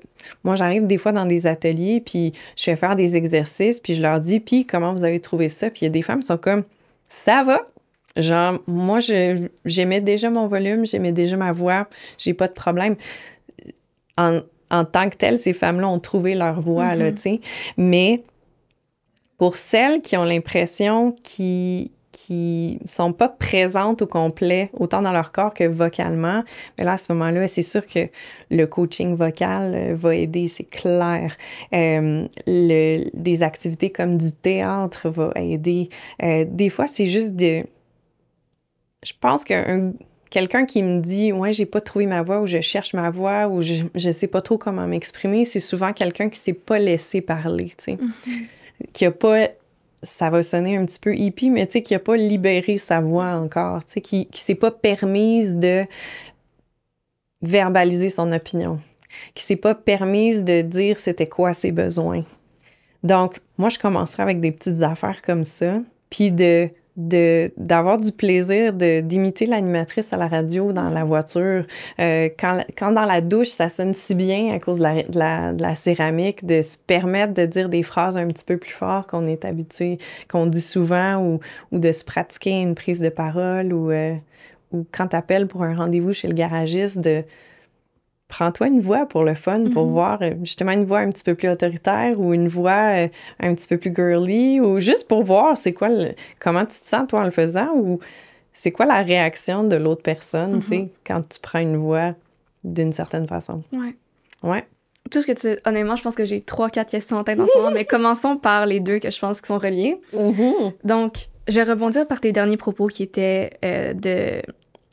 moi j'arrive des fois dans des ateliers, puis je fais faire des exercices, puis je leur dis, puis comment vous avez trouvé ça? Puis il y a des femmes qui sont comme, ça va. Genre, moi, j'aimais déjà mon volume, j'aimais déjà ma voix, j'ai pas de problème. En tant que telle, ces femmes-là ont trouvé leur voix, là, tu sais. Mais pour celles qui ont l'impression qui sont pas présentes au complet, autant dans leur corps que vocalement, mais là, à ce moment-là, c'est sûr que le coaching vocal va aider, c'est clair. Des activités comme du théâtre va aider. Des fois, c'est juste de... Je pense que quelqu'un qui me dit « Ouais, j'ai pas trouvé ma voix » ou « Je cherche ma voix » ou « Je sais pas trop comment m'exprimer », c'est souvent quelqu'un qui s'est pas laissé parler, tu sais. Qui a pas... Ça va sonner un petit peu hippie, mais tu sais, qui a pas libéré sa voix encore, tu sais, qui s'est pas permise de verbaliser son opinion, qui s'est pas permise de dire c'était quoi ses besoins. Donc, moi, je commencerai avec des petites affaires comme ça, puis d'avoir du plaisir d'imiter l'animatrice à la radio dans la voiture. Quand dans la douche, ça sonne si bien à cause de la céramique, de se permettre de dire des phrases un petit peu plus fort qu'on est habitué, qu'on dit souvent, ou de se pratiquer une prise de parole, ou quand t'appelles pour un rendez-vous chez le garagiste, prends-toi une voix pour le fun, pour voir justement une voix un petit peu plus autoritaire ou une voix un petit peu plus girly, ou juste pour voir c'est quoi comment tu te sens toi en le faisant, ou c'est quoi la réaction de l'autre personne, tu sais, quand tu prends une voix d'une certaine façon. Ouais. Tout ce que tu... Honnêtement, je pense que j'ai 3-4 questions en tête en ce moment, mais commençons par les deux que je pense qui sont reliés. Donc, je vais rebondir par tes derniers propos qui étaient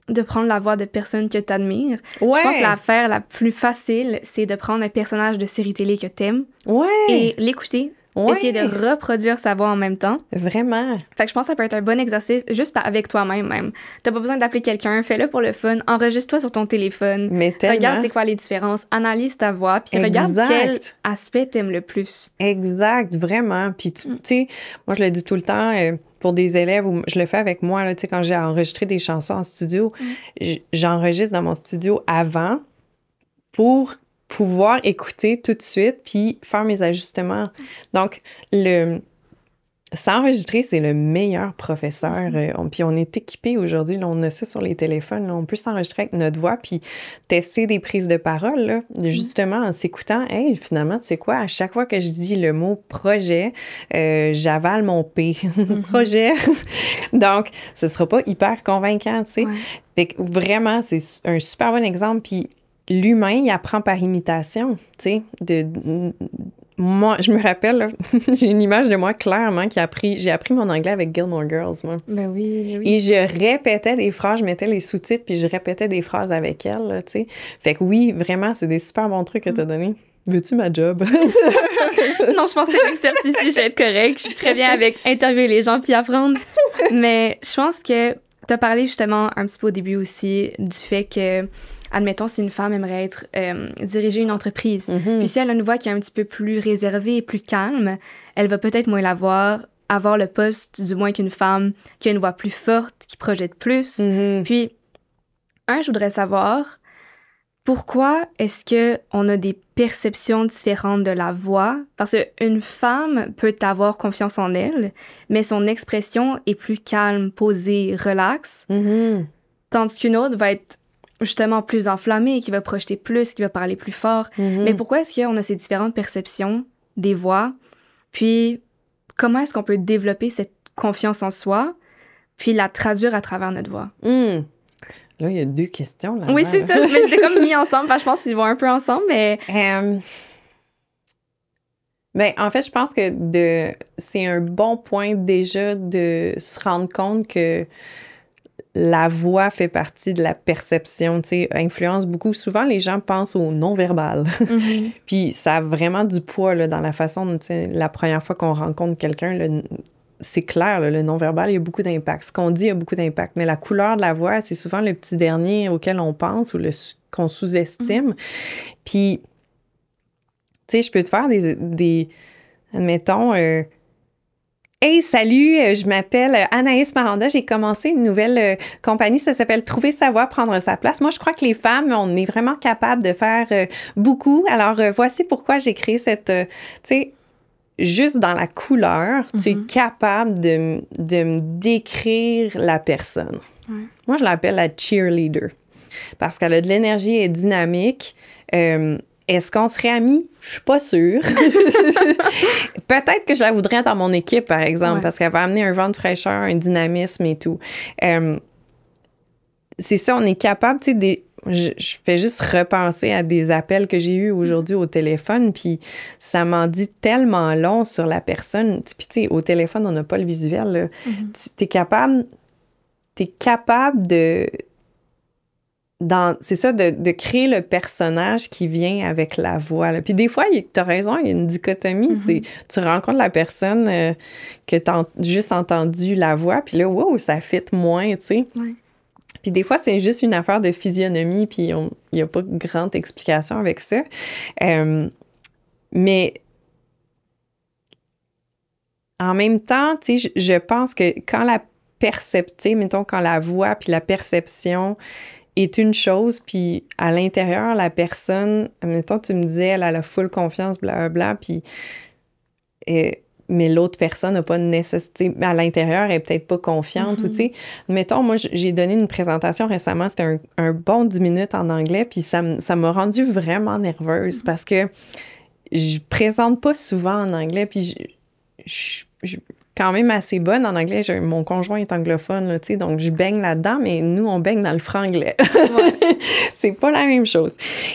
de prendre la voix de personnes que t'admires. Ouais. Je pense que l'affaire la plus facile, c'est de prendre un personnage de série télé que t'aimes et l'écouter. Essayer de reproduire sa voix en même temps. Vraiment. Fait que je pense que ça peut être un bon exercice juste avec toi-même même. T'as pas besoin d'appeler quelqu'un, fais-le pour le fun, enregistre-toi sur ton téléphone. Mais tellement. Regarde c'est quoi les différences, analyse ta voix, puis regarde quel aspect t'aimes le plus. Exact, vraiment. Puis tu sais, moi je le dis tout le temps pour des élèves, ou je le fais avec moi, là, tu sais, quand j'ai enregistré des chansons en studio, j'enregistre dans mon studio avant pour pouvoir écouter tout de suite puis faire mes ajustements. Donc, s'enregistrer, c'est le meilleur professeur. Puis on est équipé aujourd'hui, là, on a ça sur les téléphones, là, on peut s'enregistrer avec notre voix puis tester des prises de parole, là, justement en s'écoutant. Hey, finalement, tu sais quoi, à chaque fois que je dis le mot projet, j'avale mon P. Projet. Donc, ce sera pas hyper convaincant, tu sais. Fait que vraiment, c'est un super bon exemple. Puis l'humain, il apprend par imitation, tu sais. Moi, je me rappelle, là, j'ai une image de moi clairement j'ai appris mon anglais avec Gilmore Girls, moi. Ben oui. Et je répétais des phrases, je mettais les sous-titres, puis je répétais des phrases avec elle, là, tu sais. Fait que oui, vraiment, c'est des super bons trucs que t'as donnés. Veux-tu ma job? Non, je pense que c'est l'expertise ici, je vais être correcte. Je suis très bien avec interviewer les gens puis apprendre. Mais je pense que t'as parlé justement un petit peu au début aussi du fait que admettons, si une femme aimerait diriger une entreprise, puis si elle a une voix qui est un petit peu plus réservée et plus calme, elle va peut-être moins avoir le poste, du moins qu'une femme qui a une voix plus forte, qui projette plus. Puis, je voudrais savoir, pourquoi est-ce qu'on a des perceptions différentes de la voix? Parce qu'une femme peut avoir confiance en elle, mais son expression est plus calme, posée, relaxe, tandis qu'une autre va être justement plus enflammée, qui va projeter plus, qui va parler plus fort. Mais pourquoi est-ce qu'on a ces différentes perceptions des voix? Puis, comment est-ce qu'on peut développer cette confiance en soi, puis la traduire à travers notre voix? Là, il y a 2 questions. Là, oui, c'est ça. Mais je l'ai comme mis ensemble, parce que je pense qu'ils vont un peu ensemble, mais... Ben, en fait, je pense que c'est un bon point déjà de se rendre compte que la voix fait partie de la perception, tu sais, influence beaucoup. Souvent, les gens pensent au non-verbal. Puis ça a vraiment du poids là, dans la façon, tu sais, la première fois qu'on rencontre quelqu'un, c'est clair, là, le non-verbal, il y a beaucoup d'impact. Ce qu'on dit a beaucoup d'impact. Mais la couleur de la voix, c'est souvent le petit dernier auquel on pense ou qu'on sous-estime. Puis, tu sais, je peux te faire des admettons... Hey, salut, je m'appelle Anaïs Maranda. J'ai commencé une nouvelle compagnie, ça s'appelle Trouver sa voix, prendre sa place. Moi, je crois que les femmes, on est vraiment capables de faire beaucoup. Alors, voici pourquoi j'ai créé cette... tu sais, juste dans la couleur, tu es capable de me décrire la personne. Moi, je l'appelle la cheerleader parce qu'elle a de l'énergie, elle est dynamique. Est-ce qu'on serait amis? Je suis pas sûre. Peut-être que je la voudrais dans mon équipe, par exemple, parce qu'elle va amener un vent de fraîcheur, un dynamisme et tout. C'est ça, on est capable, tu sais, je fais juste repenser à des appels que j'ai eus aujourd'hui au téléphone, puis ça m'en dit tellement long sur la personne. Puis, tu sais, au téléphone, on n'a pas le visuel, là. T'es capable de... c'est ça, de créer le personnage qui vient avec la voix. Là. Puis des fois, tu as raison, il y a une dichotomie. Tu rencontres la personne que tu as juste entendu la voix, puis là, wow, ça fit moins, tu sais. Puis des fois, c'est juste une affaire de physionomie, puis il n'y a pas de grande explication avec ça. Mais en même temps, tu sais, je pense que quand quand la voix puis la perception est une chose, puis à l'intérieur, la personne, mettons, tu me disais, elle a la full confiance, blablabla, puis... mais l'autre personne n'a pas de nécessité. À l'intérieur, elle n'est peut-être pas confiante. Ou, tu sais, mettons, moi, j'ai donné une présentation récemment, c'était un bon 10 minutes en anglais, puis ça m'a rendue vraiment nerveuse parce que je présente pas souvent en anglais, puis je quand même assez bonne en anglais. Mon conjoint est anglophone, là, tu sais, donc je baigne là-dedans, mais nous, on baigne dans le franglais. C'est pas la même chose.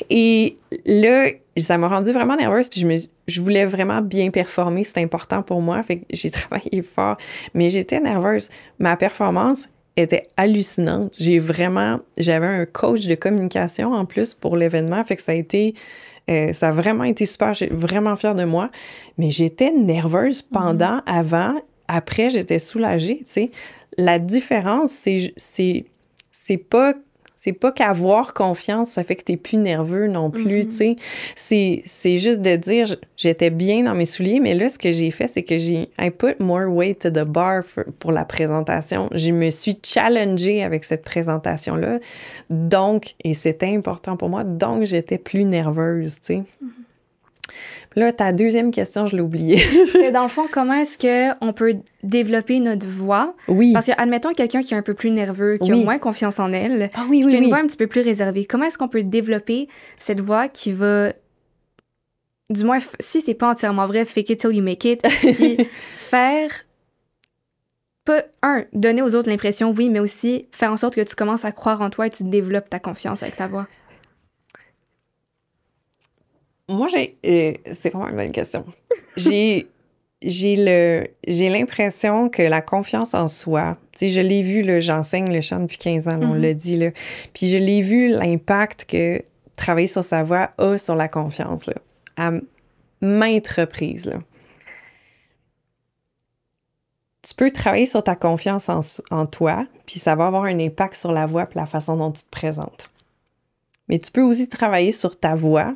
Et là, ça m'a rendue vraiment nerveuse, puis je voulais vraiment bien performer, c'était important pour moi, fait que j'ai travaillé fort, mais j'étais nerveuse. Ma performance était hallucinante. J'avais un coach de communication en plus pour l'événement, fait que ça a vraiment été super. J'ai vraiment fière de moi. Mais j'étais nerveuse pendant, avant, après, j'étais soulagée, tu sais. La différence, c'est pas qu'avoir confiance, ça fait que t'es plus nerveux non plus, tu sais. C'est juste de dire, j'étais bien dans mes souliers, mais là, ce que j'ai fait, c'est que I put more weight to the bar pour la présentation. Je me suis challengée avec cette présentation-là. Donc, et c'était important pour moi, donc j'étais plus nerveuse, tu sais. Là, ta deuxième question, je l'ai oubliée. C'est dans le fond, comment est-ce qu'on peut développer notre voix? Oui. Parce que, admettons, quelqu'un qui est un peu plus nerveux, qui a moins confiance en elle, qui a une voix un petit peu plus réservée. Comment est-ce qu'on peut développer cette voix qui va, du moins, si c'est pas entièrement vrai, fake it till you make it, puis faire, donner aux autres l'impression, oui, mais aussi faire en sorte que tu commences à croire en toi et tu développes ta confiance avec ta voix? Moi, c'est vraiment une bonne question. J'ai l'impression que la confiance en soi, tu sais, je l'ai vu, là, j'enseigne le chant depuis 15 ans, là, on l'a dit, là, puis je l'ai vu l'impact que travailler sur sa voix a sur la confiance, là, à maintes reprises, là. Tu peux travailler sur ta confiance en toi, puis ça va avoir un impact sur la voix et la façon dont tu te présentes. Mais tu peux aussi travailler sur ta voix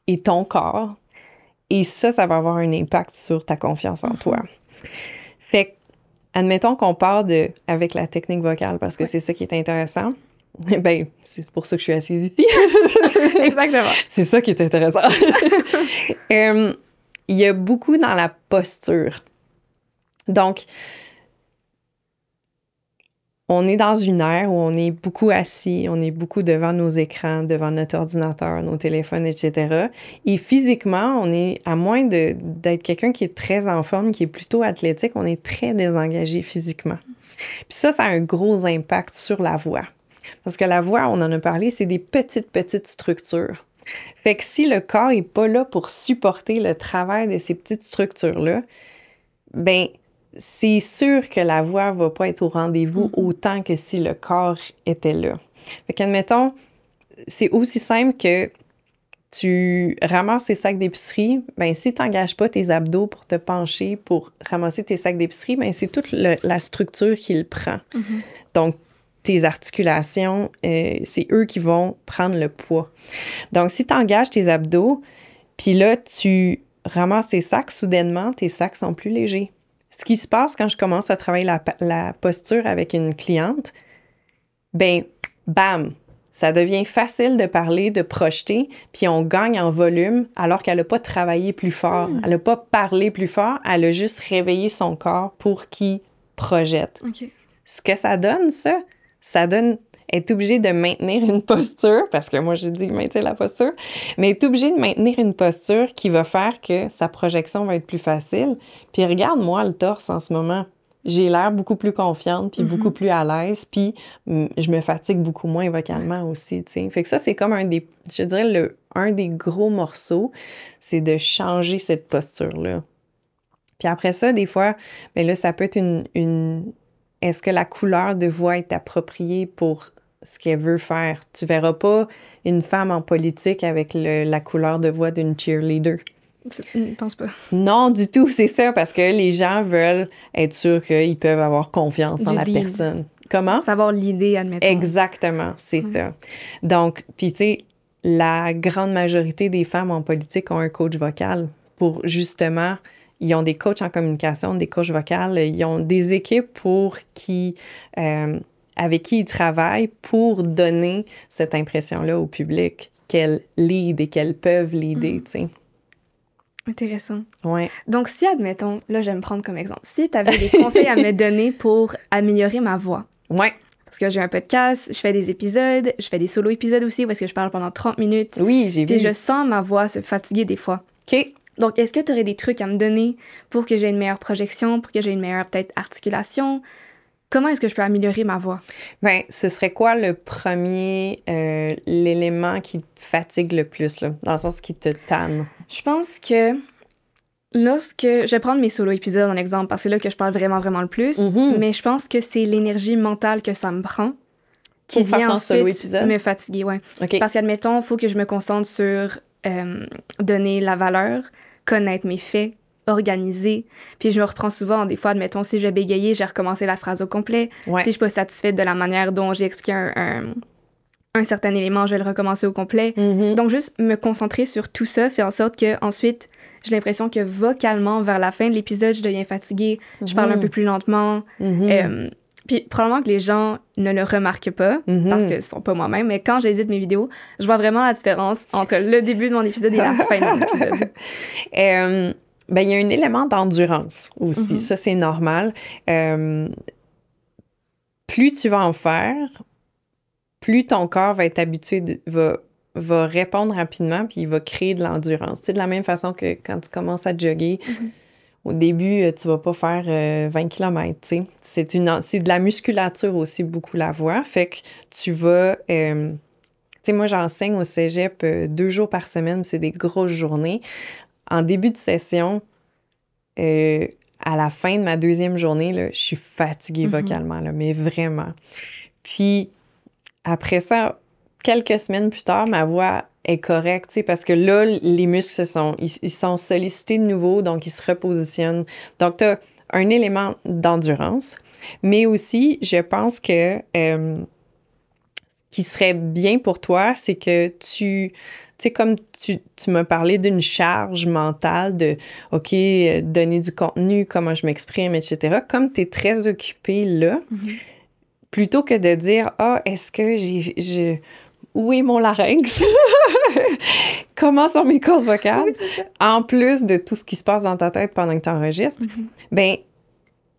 et ton corps. Et ça va avoir un impact sur ta confiance en toi. Fait que, admettons qu'on part avec la technique vocale, parce que c'est ça qui est intéressant. Ben, c'est pour ça que je suis assise ici. Exactement. C'est ça qui est intéressant. Il y a beaucoup dans la posture. Donc, on est dans une ère où on est beaucoup assis, on est beaucoup devant nos écrans, devant notre ordinateur, nos téléphones, etc. Et physiquement, on est, à moins d'être quelqu'un qui est très en forme, qui est plutôt athlétique, on est très désengagé physiquement. Puis ça a un gros impact sur la voix. Parce que la voix, on en a parlé, c'est des petites structures. Fait que si le corps n'est pas là pour supporter le travail de ces petites structures-là, ben c'est sûr que la voix va pas être au rendez-vous autant que si le corps était là. Fait qu'admettons, c'est aussi simple que tu ramasses tes sacs d'épicerie, ben si tu n'engages pas tes abdos pour te pencher pour ramasser tes sacs d'épicerie, ben c'est toute la structure qui le prend. Donc, tes articulations, c'est eux qui vont prendre le poids. Donc, si tu engages tes abdos, puis là, tu ramasses tes sacs, soudainement, tes sacs sont plus légers. Ce qui se passe quand je commence à travailler la posture avec une cliente, ben, bam, ça devient facile de parler, de projeter, puis on gagne en volume alors qu'elle n'a pas travaillé plus fort. Elle n'a pas parlé plus fort, elle a juste réveillé son corps pour qu'il projette. Ce que ça donne être obligé de maintenir une posture, parce que moi, j'ai dit maintenir la posture, mais être obligé de maintenir une posture qui va faire que sa projection va être plus facile. Puis regarde-moi le torse en ce moment. J'ai l'air beaucoup plus confiante, puis beaucoup plus à l'aise, puis je me fatigue beaucoup moins vocalement aussi, tu sais. Fait que ça, c'est comme un des gros morceaux, c'est de changer cette posture-là. Puis après ça, des fois, bien là, ça peut être est-ce que la couleur de voix est appropriée pour ce qu'elle veut faire? Tu verras pas une femme en politique avec la couleur de voix d'une cheerleader. Je pense pas. Non, du tout, c'est ça, parce que les gens veulent être sûrs qu'ils peuvent avoir confiance en la personne. Comment? Savoir l'idée, admettons. Exactement, c'est ça. Donc, puis tu sais, la grande majorité des femmes en politique ont un coach vocal pour justement... Ils ont des coachs en communication, des coachs vocales. Ils ont des équipes avec qui ils travaillent pour donner cette impression-là au public qu'elles lead et qu'elles peuvent leader, tu sais. Intéressant. Ouais. Donc, si, admettons, là, je vais me prendre comme exemple, si tu avais des conseils à me donner pour améliorer ma voix. Ouais. Parce que j'ai un podcast, je fais des épisodes, je fais des solo-épisodes aussi parce que je parle pendant 30 minutes. Oui, j'ai vu. Et je sens ma voix se fatiguer des fois. OK. Donc, est-ce que tu aurais des trucs à me donner pour que j'ai une meilleure projection, pour que j'ai une meilleure, peut-être, articulation? Comment est-ce que je peux améliorer ma voix? Bien, ce serait quoi le premier, l'élément qui te fatigue le plus, là, dans le sens qui te tanne? Je pense que Lorsque je vais prendre mes solo épisodes en exemple, parce que c'est là que je parle vraiment, vraiment le plus, mais je pense que c'est l'énergie mentale que ça me prend qui vient ensuite me fatiguer, ouais. Okay. Parce qu'admettons, il faut que je me concentre sur donner la valeur, connaître mes faits, organiser. Puis je me reprends souvent, des fois, admettons, si je vais bégayer, j'ai recommencé la phrase au complet. Ouais. Si je suis pas satisfaite de la manière dont j'ai expliqué un certain élément, je vais le recommencer au complet. Donc, juste me concentrer sur tout ça fait en sorte que ensuite j'ai l'impression que vocalement, vers la fin de l'épisode, je deviens fatiguée, je parle un peu plus lentement. Puis probablement que les gens ne le remarquent pas, parce que ce sont pas moi-même, mais quand j'édite mes vidéos, je vois vraiment la différence entre le début de mon épisode et la fin de mon épisode. Ben, il y a un élément d'endurance aussi. Ça, c'est normal. Plus tu vas en faire, plus ton corps va être habitué, va répondre rapidement, puis il va créer de l'endurance. Tu sais, de la même façon que quand tu commences à jogger, au début, tu vas pas faire 20 km, tu sais. C'est de la musculature aussi, beaucoup la voix. Fait que tu vas... tu sais, moi, j'enseigne au cégep 2 jours par semaine, c'est des grosses journées. En début de session, à la fin de ma 2e journée, là, je suis fatiguée vocalement, là, mais vraiment. Puis, après ça, quelques semaines plus tard, ma voix est correcte, tu sais, parce que là, les muscles ils sont sollicités de nouveau, donc ils se repositionnent. Donc, tu as un élément d'endurance, mais aussi, je pense que ce qui serait bien pour toi, c'est que tu sais, comme tu m'as parlé d'une charge mentale de, OK, donner du contenu, comment je m'exprime, etc. Comme tu es très occupée là, plutôt que de dire, est-ce que où est mon larynx? Comment sont mes cordes vocales? Oui, en plus de tout ce qui se passe dans ta tête pendant que tu enregistres, ben,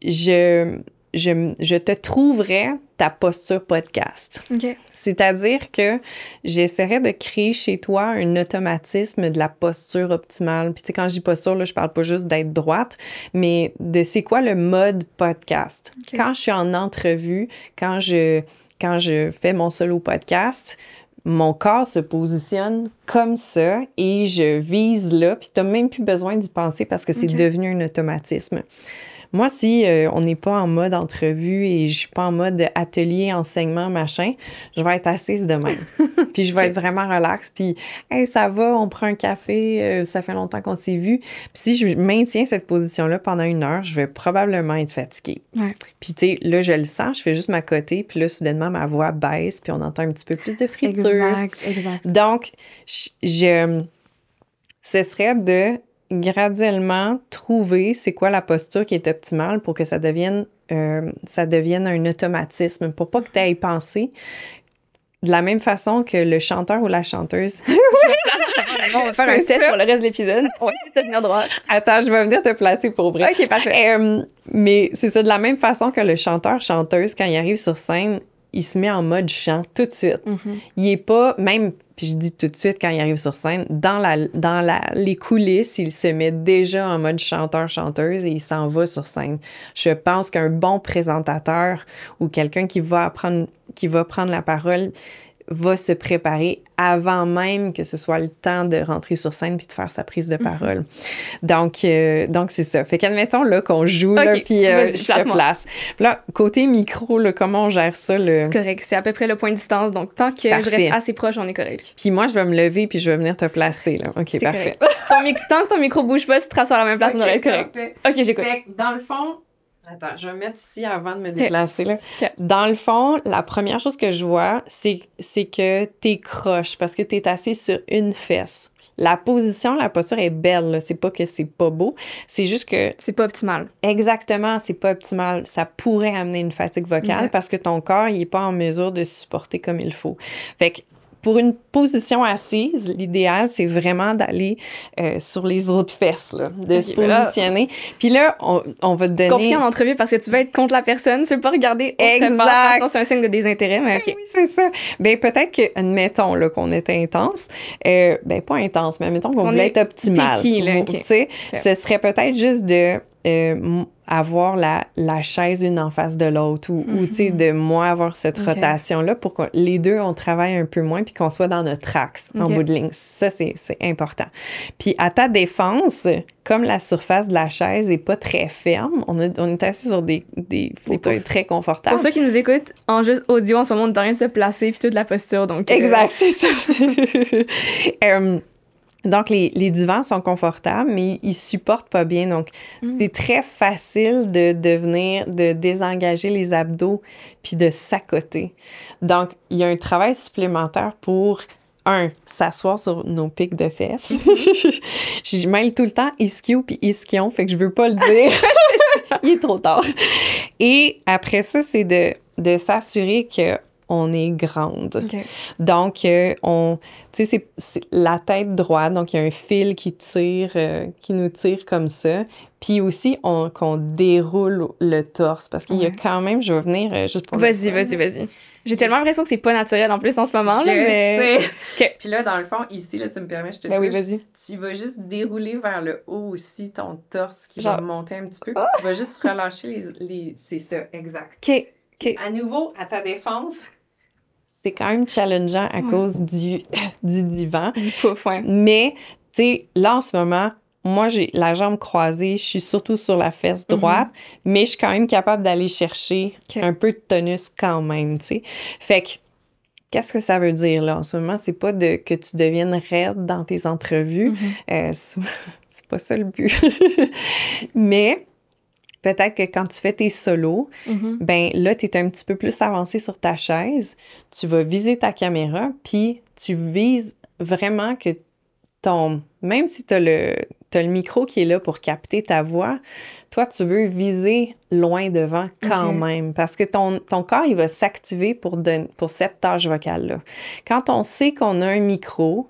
je te trouverais ta posture podcast. Okay. C'est-à-dire que j'essaierais de créer chez toi un automatisme de la posture optimale. Puis tu sais, quand je dis posture, là, je parle pas juste d'être droite, mais de c'est quoi le mode podcast. Okay. Quand je suis en entrevue, quand je fais mon solo podcast, mon corps se positionne comme ça et je vise là, puis t'as même plus besoin d'y penser parce que c'est devenu un automatisme. Moi, si on n'est pas en mode entrevue et je suis pas en mode atelier, enseignement, machin, je vais être assise de même. Puis je vais être vraiment relax. Puis, hey, ça va, on prend un café, ça fait longtemps qu'on s'est vu. Puis si je maintiens cette position-là pendant 1 heure, je vais probablement être fatiguée. Ouais. Puis tu sais, là, je le sens, je fais juste m'accoter, puis là, soudainement, ma voix baisse, puis on entend un petit peu plus de friture. Exact. Donc, ce serait de graduellement trouver c'est quoi la posture qui est optimale pour que ça devienne un automatisme, pour pas que tu aies pensé de la même façon que le chanteur ou la chanteuse. On va faire un test pour le reste de l'épisode. On va essayer de tenir droit. Attends, je vais venir te placer pour vrai. OK, parfait. Mais c'est ça, de la même façon que le chanteur-chanteuse, quand il arrive sur scène, il se met en mode chant tout de suite. Il est pas, même, puis je dis tout de suite quand il arrive sur scène, dans les coulisses, il se met déjà en mode chanteur-chanteuse et il s'en va sur scène. Je pense qu'un bon présentateur ou quelqu'un qui va prendre la parole va se préparer avant même que ce soit le temps de rentrer sur scène puis de faire sa prise de parole. Donc c'est ça. Fait qu'admettons là qu'on joue, là, puis je te place. Puis là, côté micro, là, comment on gère ça? C'est correct. C'est à peu près le point de distance. Donc, tant que je reste assez proche, on est correct. Puis moi, je vais me lever puis je vais venir te placer. Là. OK, parfait. Tant que ton micro bouge pas, si tu te rassois à la même place, on aurait correct. OK, j'écoute. Fait que dans le fond... Attends, je vais me mettre ici avant de me déplacer. Là. Dans le fond, la première chose que je vois, c'est que t'es croche parce que t'es assis sur une fesse. La posture est belle. Là. C'est pas que c'est pas beau. C'est juste que... C'est pas optimal. Exactement, c'est pas optimal. Ça pourrait amener une fatigue vocale parce que ton corps, il est pas en mesure de supporter comme il faut. Fait que pour une position assise, l'idéal, c'est vraiment d'aller sur les autres fesses, là, de se positionner. Puis là, on va te donner... C'est compliqué en entrevue parce que tu veux être contre la personne, tu veux pas regarder autrement. Sinon, c'est un signe de désintérêt, mais OK. Oui, c'est ça. Bien, peut-être que, admettons là, qu'on était intense, bien, pas intense, mais admettons qu'on voulait être optimal. Piqué, là, tu sais, ce serait peut-être juste de... avoir la chaise une en face de l'autre ou tu sais, de moi avoir cette rotation-là pour que les deux, on travaille un peu moins puis qu'on soit dans notre axe en bout de ligne. Ça, c'est important. Puis à ta défense, comme la surface de la chaise n'est pas très ferme, on est assis sur des fauteuils très confortables. Pour ceux qui nous écoutent en juste audio, en ce moment, on est en train de se placer puis toute la posture. Donc, exact, c'est ça. Donc, les divans sont confortables, mais ils supportent pas bien. Donc, c'est très facile de désengager les abdos puis de s'accoter. Donc, il y a un travail supplémentaire pour, s'asseoir sur nos pics de fesses. Je mêle tout le temps ischio puis ischion, fait que je veux pas le dire. Il est trop tard. Et après ça, c'est de s'assurer que on est grande. Okay. Donc, tu sais, c'est la tête droite, donc il y a un fil qui nous tire comme ça. Puis aussi, qu'on déroule le torse, parce qu'il y a quand même, je vais venir juste pour... Vas-y. J'ai tellement l'impression que c'est pas naturel en plus en ce moment. Je sais. Okay. Puis là, dans le fond, ici, là, tu me permets, je te oui, vas-y. Tu vas juste dérouler vers le haut aussi ton torse qui va monter un petit peu. Puis tu vas juste relâcher les... C'est ça, exact. OK. À nouveau, à ta défense... C'est quand même challengeant à cause du divan. Du pouf, ouais. Mais, tu sais, là, en ce moment, moi, j'ai la jambe croisée, je suis surtout sur la fesse droite, mais je suis quand même capable d'aller chercher un peu de tonus quand même, tu sais. Fait que, qu'est-ce que ça veut dire, là, en ce moment? C'est pas que tu deviennes raide dans tes entrevues. C'est pas ça le but. Mais... peut-être que quand tu fais tes solos, ben là, tu es un petit peu plus avancé sur ta chaise, tu vas viser ta caméra, puis tu vises vraiment que même si tu as le micro qui est là pour capter ta voix, toi, tu veux viser loin devant quand même, parce que ton corps, il va s'activer pour cette tâche vocale-là. Quand on sait qu'on a un micro,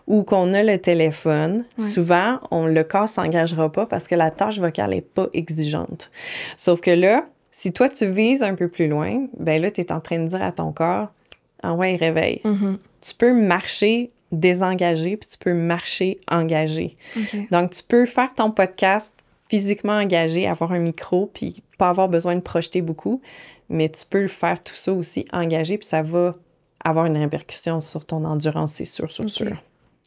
ou qu'on a le téléphone, souvent, le corps ne s'engagera pas parce que la tâche vocale n'est pas exigeante. Sauf que là, si toi, tu vises un peu plus loin, ben là, tu es en train de dire à ton corps, « Ah ouais, réveille. Tu peux marcher désengagé, puis tu peux marcher engagé. Donc, tu peux faire ton podcast physiquement engagé, avoir un micro, puis pas avoir besoin de projeter beaucoup, mais tu peux faire tout ça aussi engagé, puis ça va avoir une répercussion sur ton endurance, c'est sûr.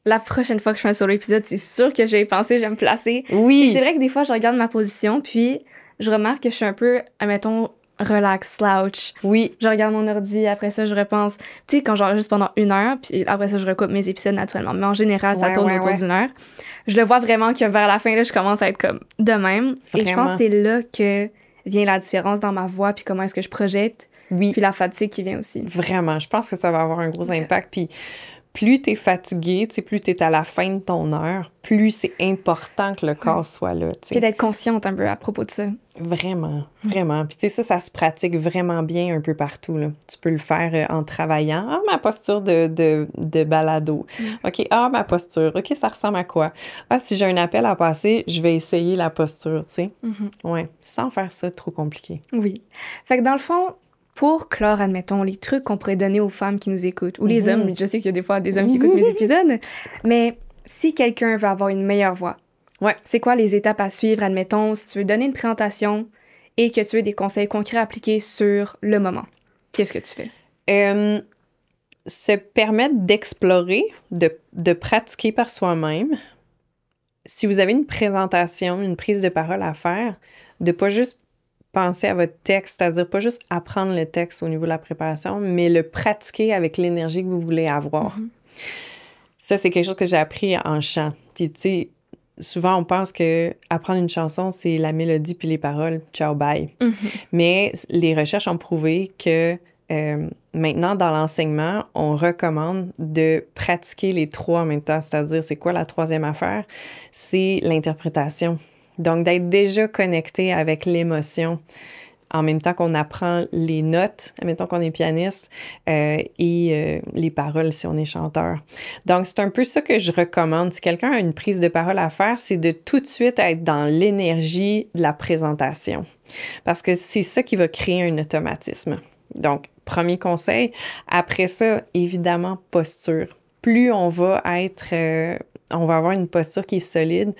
La prochaine fois que je fais un solo épisode, c'est sûr que je vais y penser, je vais me placer. Oui. Et c'est vrai que des fois, je regarde ma position, puis je remarque que je suis un peu, admettons, relax, slouch. Oui. Je regarde mon ordi, après ça, je repense. Tu sais, quand j'enregistre pendant 1 heure, puis après ça, je recoupe mes épisodes naturellement. Mais en général, ça tourne au cours d'1 heure. Je le vois vraiment que vers la fin, là, je commence à être comme de même. Vraiment. Et je pense que c'est là que vient la différence dans ma voix, puis comment est-ce que je projette. Oui. Puis la fatigue qui vient aussi. Vraiment. Je pense que ça va avoir un gros impact. Puis plus t'es fatigué, tu sais, plus t'es à la fin de ton heure, plus c'est important que le corps soit là, tu sais. Puis d'être consciente un peu à propos de ça. Vraiment. Puis tu sais, ça se pratique vraiment bien un peu partout, là. Tu peux le faire en travaillant. Ah, ma posture de balado. OK, ma posture. OK, ça ressemble à quoi? Ah, si j'ai un appel à passer, je vais essayer la posture, tu sais. Ouais, sans faire ça trop compliqué. Oui. Fait que dans le fond, pour clore, admettons, les trucs qu'on pourrait donner aux femmes qui nous écoutent, ou les hommes, je sais qu'il y a des fois des hommes qui écoutent mes épisodes, mais si quelqu'un veut avoir une meilleure voix, c'est quoi les étapes à suivre, admettons, si tu veux donner une présentation et que tu veux des conseils concrets à appliquer sur le moment? Qu'est-ce que tu fais? Se permettre d'explorer, de pratiquer par soi-même. Si vous avez une présentation, une prise de parole à faire, de pas juste penser à votre texte, c'est-à-dire pas juste apprendre le texte au niveau de la préparation, mais le pratiquer avec l'énergie que vous voulez avoir. Ça, c'est quelque chose que j'ai appris en chant. Puis, tu sais, souvent, on pense que apprendre une chanson, c'est la mélodie puis les paroles. Ciao, bye. Mais les recherches ont prouvé que maintenant, dans l'enseignement, on recommande de pratiquer les 3 en même temps. C'est-à-dire, c'est quoi la 3e affaire? C'est l'interprétation. Donc, d'être déjà connecté avec l'émotion en même temps qu'on apprend les notes, en même temps qu'on est pianiste, et les paroles si on est chanteur. Donc, c'est un peu ça que je recommande. Si quelqu'un a une prise de parole à faire, c'est de tout de suite être dans l'énergie de la présentation. Parce que c'est ça qui va créer un automatisme. Donc, premier conseil. Après ça, évidemment, posture. Plus on va avoir une posture qui est solide,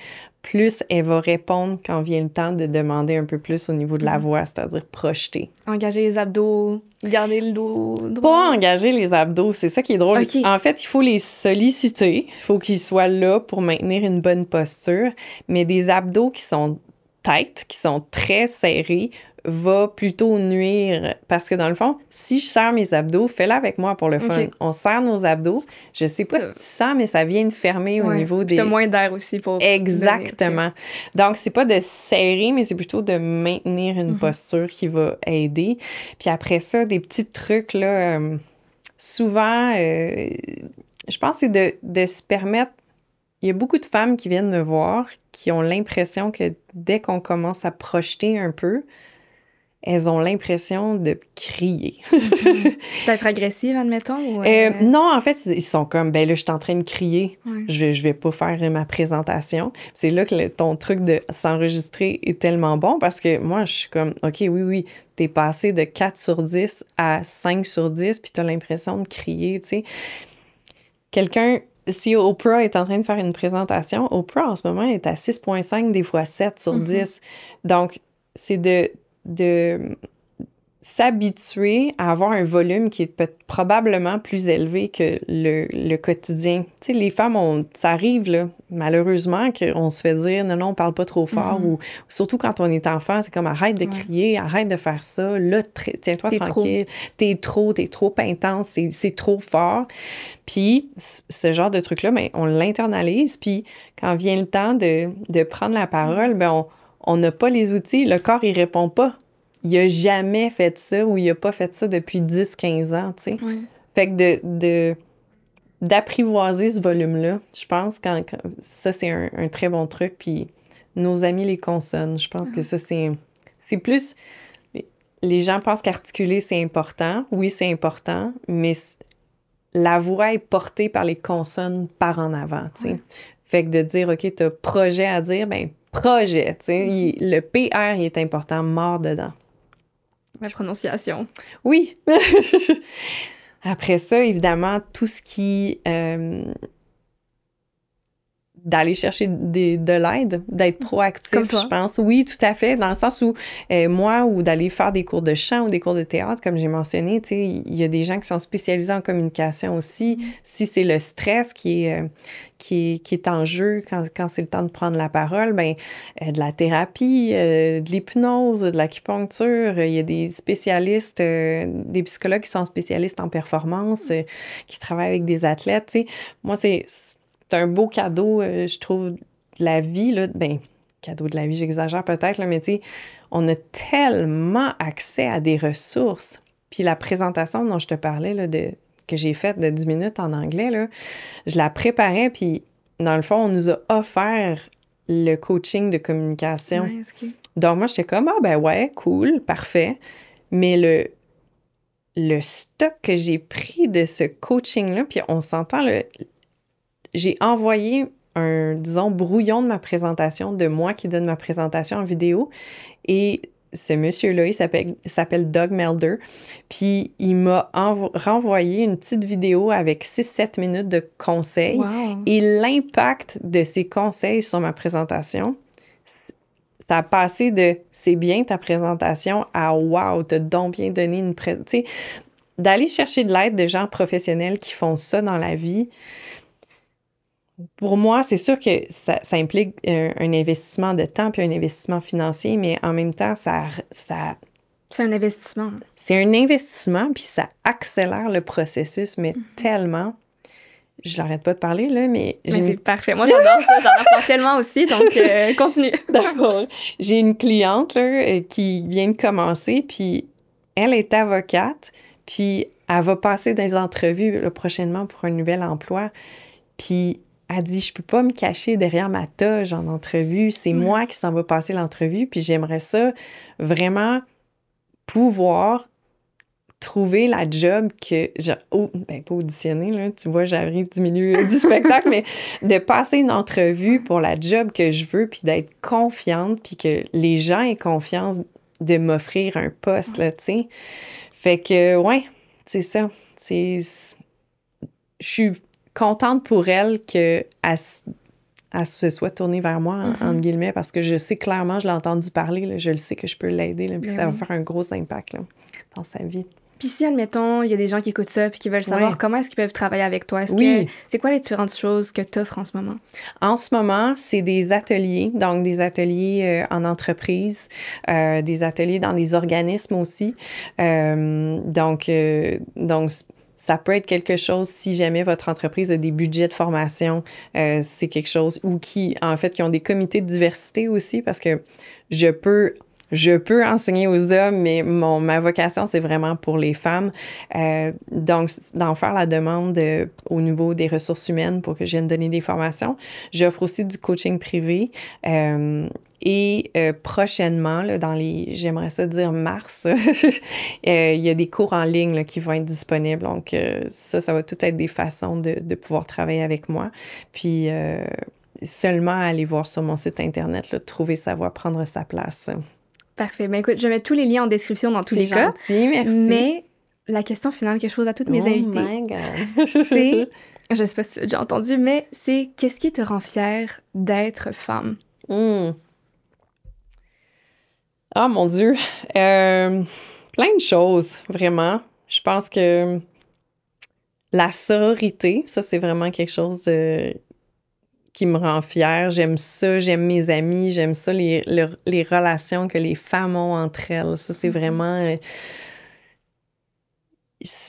plus elle va répondre quand vient le temps de demander un peu plus au niveau de la voix, c'est-à-dire projeter. Engager les abdos, garder le dos droit. Pas engager les abdos, c'est ça qui est drôle. Okay. En fait, il faut les solliciter, il faut qu'ils soient là pour maintenir une bonne posture, mais des abdos qui sont tight, qui sont très serrés, va plutôt nuire. Parce que dans le fond, si je serre mes abdos, fais-le avec moi pour le fun. Okay. On serre nos abdos. Je sais pas si tu sens, mais ça vient de fermer au niveau des... T'as moins d'air aussi pour... Exactement. Donc, c'est pas de serrer, mais c'est plutôt de maintenir une posture qui va aider. Puis après ça, des petits trucs, là, souvent, je pense que c'est de se permettre... Il y a beaucoup de femmes qui viennent me voir qui ont l'impression que dès qu'on commence à projeter un peu, elles ont l'impression de crier. D'être agressive, admettons? Ou non, en fait, ils sont comme, ben là, je suis en train de crier. Ouais. Je vais pas faire ma présentation. C'est là que ton truc de s'enregistrer est tellement bon parce que moi, je suis comme, OK, oui, t'es passé de 4 sur 10 à 5 sur 10 puis t'as l'impression de crier, tu sais. Si Oprah est en train de faire une présentation, Oprah, en ce moment, est à 6,5, des fois 7 sur 10. Donc, c'est de s'habituer à avoir un volume qui est probablement plus élevé que le quotidien. Tu sais, les femmes, ça arrive, là, malheureusement, qu'on se fait dire « Non, on parle pas trop fort » ou surtout quand on est enfant, c'est comme « Arrête de crier, arrête de faire ça, là, tiens-toi tranquille, t'es trop intense, c'est trop fort. » Puis, ce genre de truc-là, ben, on l'internalise, puis quand vient le temps de prendre la parole, ben on n'a pas les outils, le corps, il répond pas. Il a jamais fait ça ou il a pas fait ça depuis 10-15 ans, tu sais. Ouais. Fait que d'apprivoiser ce volume-là, je pense que ça, c'est un très bon truc. Puis nos amis les consonnent. Je pense que ça, c'est plus... Les gens pensent qu'articuler, c'est important. Oui, c'est important, mais la voix est portée par les consonnes par en avant, tu sais. Ouais. Fait que de dire, OK, t'as projet à dire, ben projet, tu sais. Le PR, il est important, mort dedans. La prononciation. Oui. Après ça, évidemment, tout ce qui... d'aller chercher de l'aide, d'être proactif, je pense. Oui, tout à fait, dans le sens où moi, ou d'aller faire des cours de chant ou des cours de théâtre, comme j'ai mentionné, tu sais, il y a des gens qui sont spécialisés en communication aussi. Si c'est le stress qui est en jeu quand c'est le temps de prendre la parole, ben de la thérapie, de l'hypnose, de l'acupuncture, il y a des spécialistes, des psychologues qui sont spécialistes en performance, qui travaillent avec des athlètes, tu sais. Moi, c'est un beau cadeau, je trouve, de la vie, là. Ben, cadeau de la vie, j'exagère peut-être, là, mais tu sais, on a tellement accès à des ressources. Puis la présentation dont je te parlais, là, que j'ai faite de 10 minutes en anglais, là, je la préparais, puis dans le fond, on nous a offert le coaching de communication. Ouais, okay. Donc moi, j'étais comme, ah ben ouais, cool, parfait. Mais le stock que j'ai pris de ce coaching-là, puis on s'entend, j'ai envoyé un, disons, brouillon de ma présentation, de moi qui donne ma présentation en vidéo. Et ce monsieur-là, il s'appelle Doug Melder. Puis il m'a renvoyé une petite vidéo avec 6-7 minutes de conseils. Wow. Et l'impact de ces conseils sur ma présentation, ça a passé de « c'est bien ta présentation » à « wow, t'as donc bien donné une présentation ». Tu sais, d'aller chercher de l'aide de gens professionnels qui font ça dans la vie. Pour moi, c'est sûr que ça implique un investissement de temps puis un investissement financier, mais en même temps, ça... C'est un investissement. C'est un investissement, puis ça accélère le processus, mais tellement... Je n'arrête pas de parler, là, mais... c'est parfait. Moi, j'adore ça. J'en apprends tellement aussi, donc continue. D'accord. J'ai une cliente là, qui vient de commencer, puis elle est avocate, puis elle va passer des entrevues là, prochainement pour un nouvel emploi, puis... Elle dit, je peux pas me cacher derrière ma toge en entrevue. C'est moi qui s'en va passer l'entrevue. Puis j'aimerais ça vraiment pouvoir trouver la job que... pas auditionner, là. Tu vois, j'arrive du milieu du spectacle, mais de passer une entrevue pour la job que je veux, puis d'être confiante, puis que les gens aient confiance de m'offrir un poste, là, tu sais. Fait que, ouais, c'est ça. Je suis contente pour elle qu'elle elle se soit tournée vers moi, entre guillemets, parce que je sais clairement, je l'ai entendu parler, là, je le sais que je peux l'aider, là, puis ça va faire un gros impact là, dans sa vie. Puis si, admettons, il y a des gens qui écoutent ça puis qui veulent savoir comment est-ce qu'ils peuvent travailler avec toi, c'est quoi les différentes choses que tu offres en ce moment? En ce moment, c'est des ateliers, donc des ateliers en entreprise, des ateliers dans des organismes aussi. Donc, ça peut être quelque chose, si jamais votre entreprise a des budgets de formation, c'est quelque chose, ou qui ont des comités de diversité aussi, parce que je peux enseigner aux hommes, mais ma vocation, c'est vraiment pour les femmes. Donc, d'en faire la demande au niveau des ressources humaines pour que je vienne donner des formations. J'offre aussi du coaching privé. Et prochainement, là, j'aimerais ça dire mars, il y a des cours en ligne là, qui vont être disponibles. Donc, ça va tout être des façons de pouvoir travailler avec moi. Puis, seulement aller voir sur mon site Internet, là, trouver sa voie, prendre sa place. Parfait. Ben écoute, je mets tous les liens en description dans tous les cas. C'est gentil, merci. Mais la question finale que je pose à toutes mes invités, my God. c'est, je sais pas si tu as déjà entendu, mais c'est qu'est-ce qui te rend fière d'être femme? Ah, mon Dieu! Plein de choses, vraiment. Je pense que la sororité, ça, c'est vraiment quelque chose qui me rend fière. J'aime ça, j'aime mes amis, j'aime ça, les relations que les femmes ont entre elles. Ça, c'est vraiment...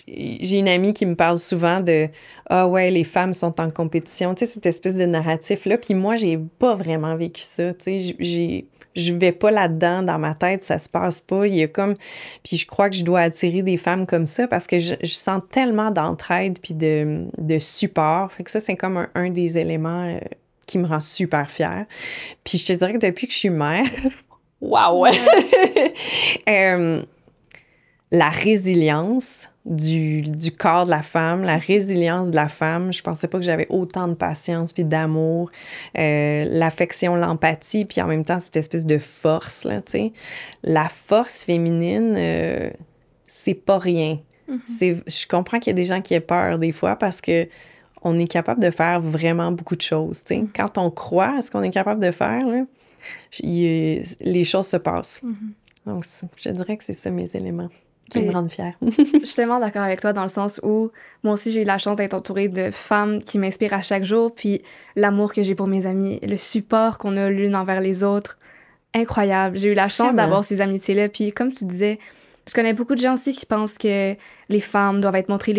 J'ai une amie qui me parle souvent de « Ah ouais, les femmes sont en compétition », tu sais, cette espèce de narratif-là. Puis moi, j'ai pas vraiment vécu ça, tu sais, je vais pas là-dedans, dans ma tête, ça se passe pas. Il y a comme... Puis je crois que je dois attirer des femmes comme ça parce que je sens tellement d'entraide puis de support. Fait que ça, c'est comme un des éléments qui me rend super fière. Puis je te dirais que depuis que je suis mère... Waouh! La résilience du corps de la femme, la résilience de la femme. Je pensais pas que j'avais autant de patience puis d'amour, l'affection, l'empathie, puis en même temps, cette espèce de force, là, tu sais. La force féminine, c'est pas rien. Je comprends qu'il y a des gens qui aient peur des fois parce que on est capable de faire vraiment beaucoup de choses, tu sais. Quand on croit à ce qu'on est capable de faire, là, les choses se passent. Donc, je dirais que c'est ça mes éléments qui me rendent fière. Je suis tellement d'accord avec toi dans le sens où moi aussi j'ai eu la chance d'être entourée de femmes qui m'inspirent à chaque jour, puis l'amour que j'ai pour mes amis, le support qu'on a l'une envers les autres, incroyable. J'ai eu la chance d'avoir ces amitiés-là, puis comme tu disais, je connais beaucoup de gens aussi qui pensent que les femmes doivent être montées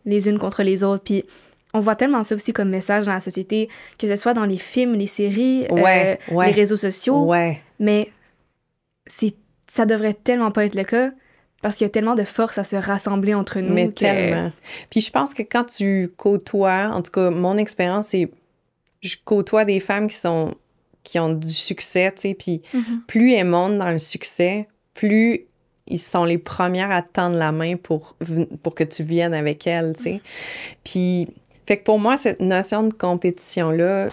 les unes contre les autres, puis on voit tellement ça aussi comme message dans la société, que ce soit dans les films, les séries, les réseaux sociaux, mais ça devrait tellement pas être le cas. Parce qu'il y a tellement de force à se rassembler entre nous. Mais tellement. Puis je pense que quand tu côtoies, en tout cas, mon expérience, c'est je côtoie des femmes qui ont du succès, tu sais, puis plus elles montent dans le succès, plus ils sont les premières à te tendre la main pour que tu viennes avec elles, tu sais. Puis, fait que pour moi, cette notion de compétition-là,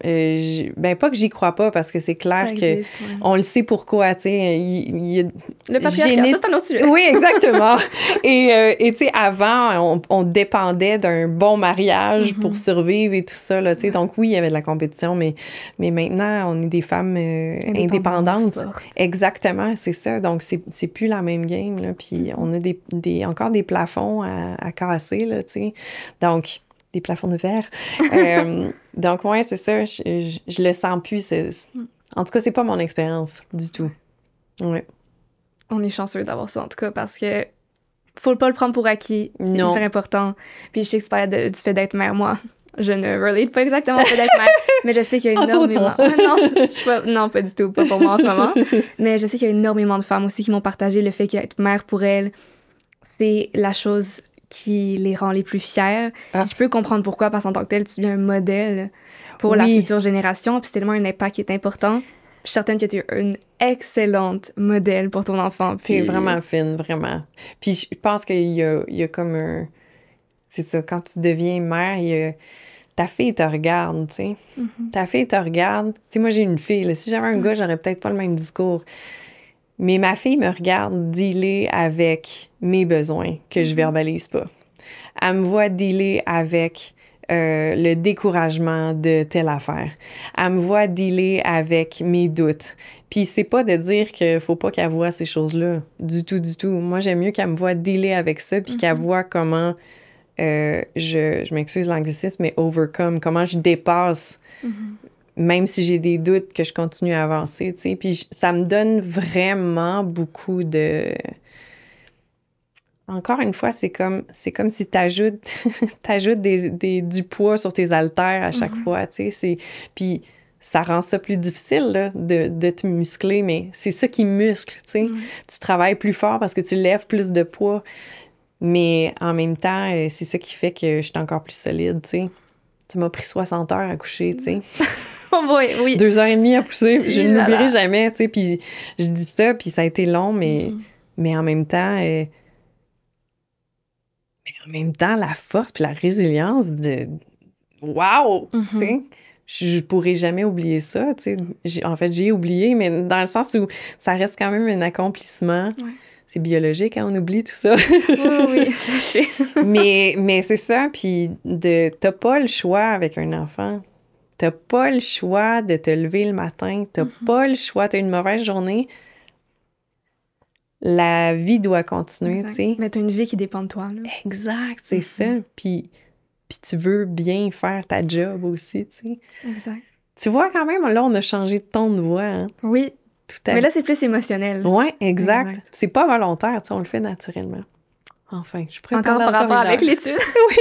pas que j'y crois pas, parce que c'est clair on le sait pourquoi, tu sais. Le patriarcat, ça, c'est un autre sujet. Oui, exactement. Et tu sais, avant, on dépendait d'un bon mariage pour survivre et tout ça, là, tu sais. Donc oui, il y avait de la compétition, mais maintenant, on est des femmes indépendantes. Exactement, c'est ça. Donc, c'est plus la même game, là. Puis on a encore des plafonds à casser, là, tu sais. Donc... des plafonds de verre. Donc, ouais, c'est ça. Je le sens plus. En tout cas, c'est pas mon expérience du tout. Ouais. On est chanceux d'avoir ça, en tout cas, parce que faut pas le prendre pour acquis. C'est hyper important. Puis je sais que tu parlais du fait d'être mère. Moi, je ne relate pas exactement au fait d'être mère, mais je sais qu'il y a énormément... non, pas du tout. Pas pour moi en ce moment. Mais je sais qu'il y a énormément de femmes aussi qui m'ont partagé le fait qu'être mère pour elles, c'est la chose qui les rend les plus fières. Je peux comprendre pourquoi, parce qu'en tant que tel, tu deviens un modèle pour la future génération, puis c'est tellement un impact qui est important. Puis je suis certaine que tu es une excellente modèle pour ton enfant. Puis... T'es vraiment fine, vraiment. Puis je pense qu'il y a comme un... C'est ça, quand tu deviens mère, ta fille te regarde, tu sais. Ta fille te regarde. Tu sais, moi, j'ai une fille, là. Si j'avais un gars, j'aurais peut-être pas le même discours. Mais ma fille me regarde dealer avec mes besoins que je verbalise pas. Elle me voit dealer avec le découragement de telle affaire. Elle me voit dealer avec mes doutes. Puis c'est pas de dire qu'il faut pas qu'elle voie ces choses-là. Du tout, du tout. Moi, j'aime mieux qu'elle me voie dealer avec ça, puis qu'elle voit comment je m'excuse l'anglicisme, mais overcome, comment je dépasse, même si j'ai des doutes, que je continue à avancer, tu sais. Puis ça me donne vraiment beaucoup de... Encore une fois, c'est comme si t'ajoutes du poids sur tes haltères à chaque fois, tu sais. Puis ça rend ça plus difficile, là, de te muscler, mais c'est ça qui muscle, tu sais. Tu travailles plus fort parce que tu lèves plus de poids, mais en même temps, c'est ça qui fait que je suis encore plus solide, tu sais. Tu m'as pris 60 heures à coucher, tu sais. Oh boy, oui. 2 heures et demie à pousser. Je ne l'oublierai jamais, tu sais. Puis je dis ça, puis ça a été long, mais en même temps... en même temps, la force puis la résilience de... Wow! Tu sais, je pourrais jamais oublier ça, tu sais. En fait, j'ai oublié, mais dans le sens où ça reste quand même un accomplissement. Ouais. C'est biologique, hein, on oublie tout ça. Oui, sachez. mais c'est ça, puis t'as pas le choix avec un enfant. T'as pas le choix de te lever le matin. T'as pas le choix. T'as une mauvaise journée. La vie doit continuer, tu sais. Mais t'as une vie qui dépend de toi, là. Exact, c'est ça. Puis tu veux bien faire ta job aussi, tu sais. Exact. Tu vois, quand même, là, on a changé de ton de voix, hein. Oui. Mais là, c'est plus émotionnel. Oui, exact. C'est pas volontaire, tu sais, on le fait naturellement. Enfin, je pourrais encore par rapport avec l'étude. Oui,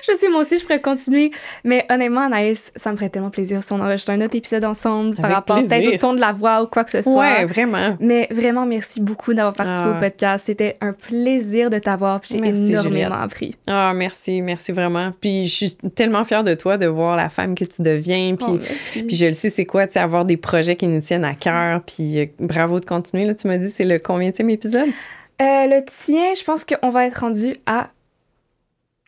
je sais, moi aussi, je pourrais continuer. Mais honnêtement, Anaïs, ça me ferait tellement plaisir si on enregistre un autre épisode ensemble par rapport peut-être au ton de la voix ou quoi que ce soit. Oui, vraiment. Mais vraiment, merci beaucoup d'avoir participé au podcast. C'était un plaisir de t'avoir. Puis j'ai énormément appris. Ah, merci vraiment. Puis je suis tellement fière de toi de voir la femme que tu deviens. Puis je le sais, c'est quoi, tu sais, avoir des projets qui nous tiennent à cœur. Puis bravo de continuer. Là, tu m'as dit, c'est le combienième épisode? Le tien, je pense qu'on va être rendu à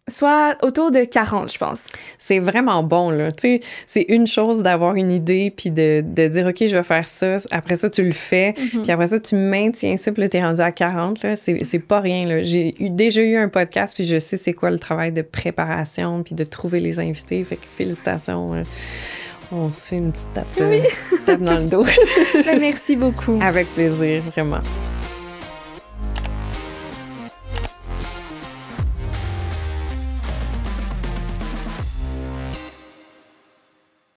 soit autour de 40, je pense. C'est vraiment bon, là. Tu sais, c'est une chose d'avoir une idée puis de dire, OK, je vais faire ça. Après ça, tu le fais. Puis après ça, tu maintiens ça. Puis là, t'es rendu à 40, là. C'est pas rien, là. J'ai déjà eu un podcast puis je sais c'est quoi le travail de préparation puis de trouver les invités. Fait que félicitations. On se fait une petite tape dans le dos. Merci beaucoup. Avec plaisir, vraiment.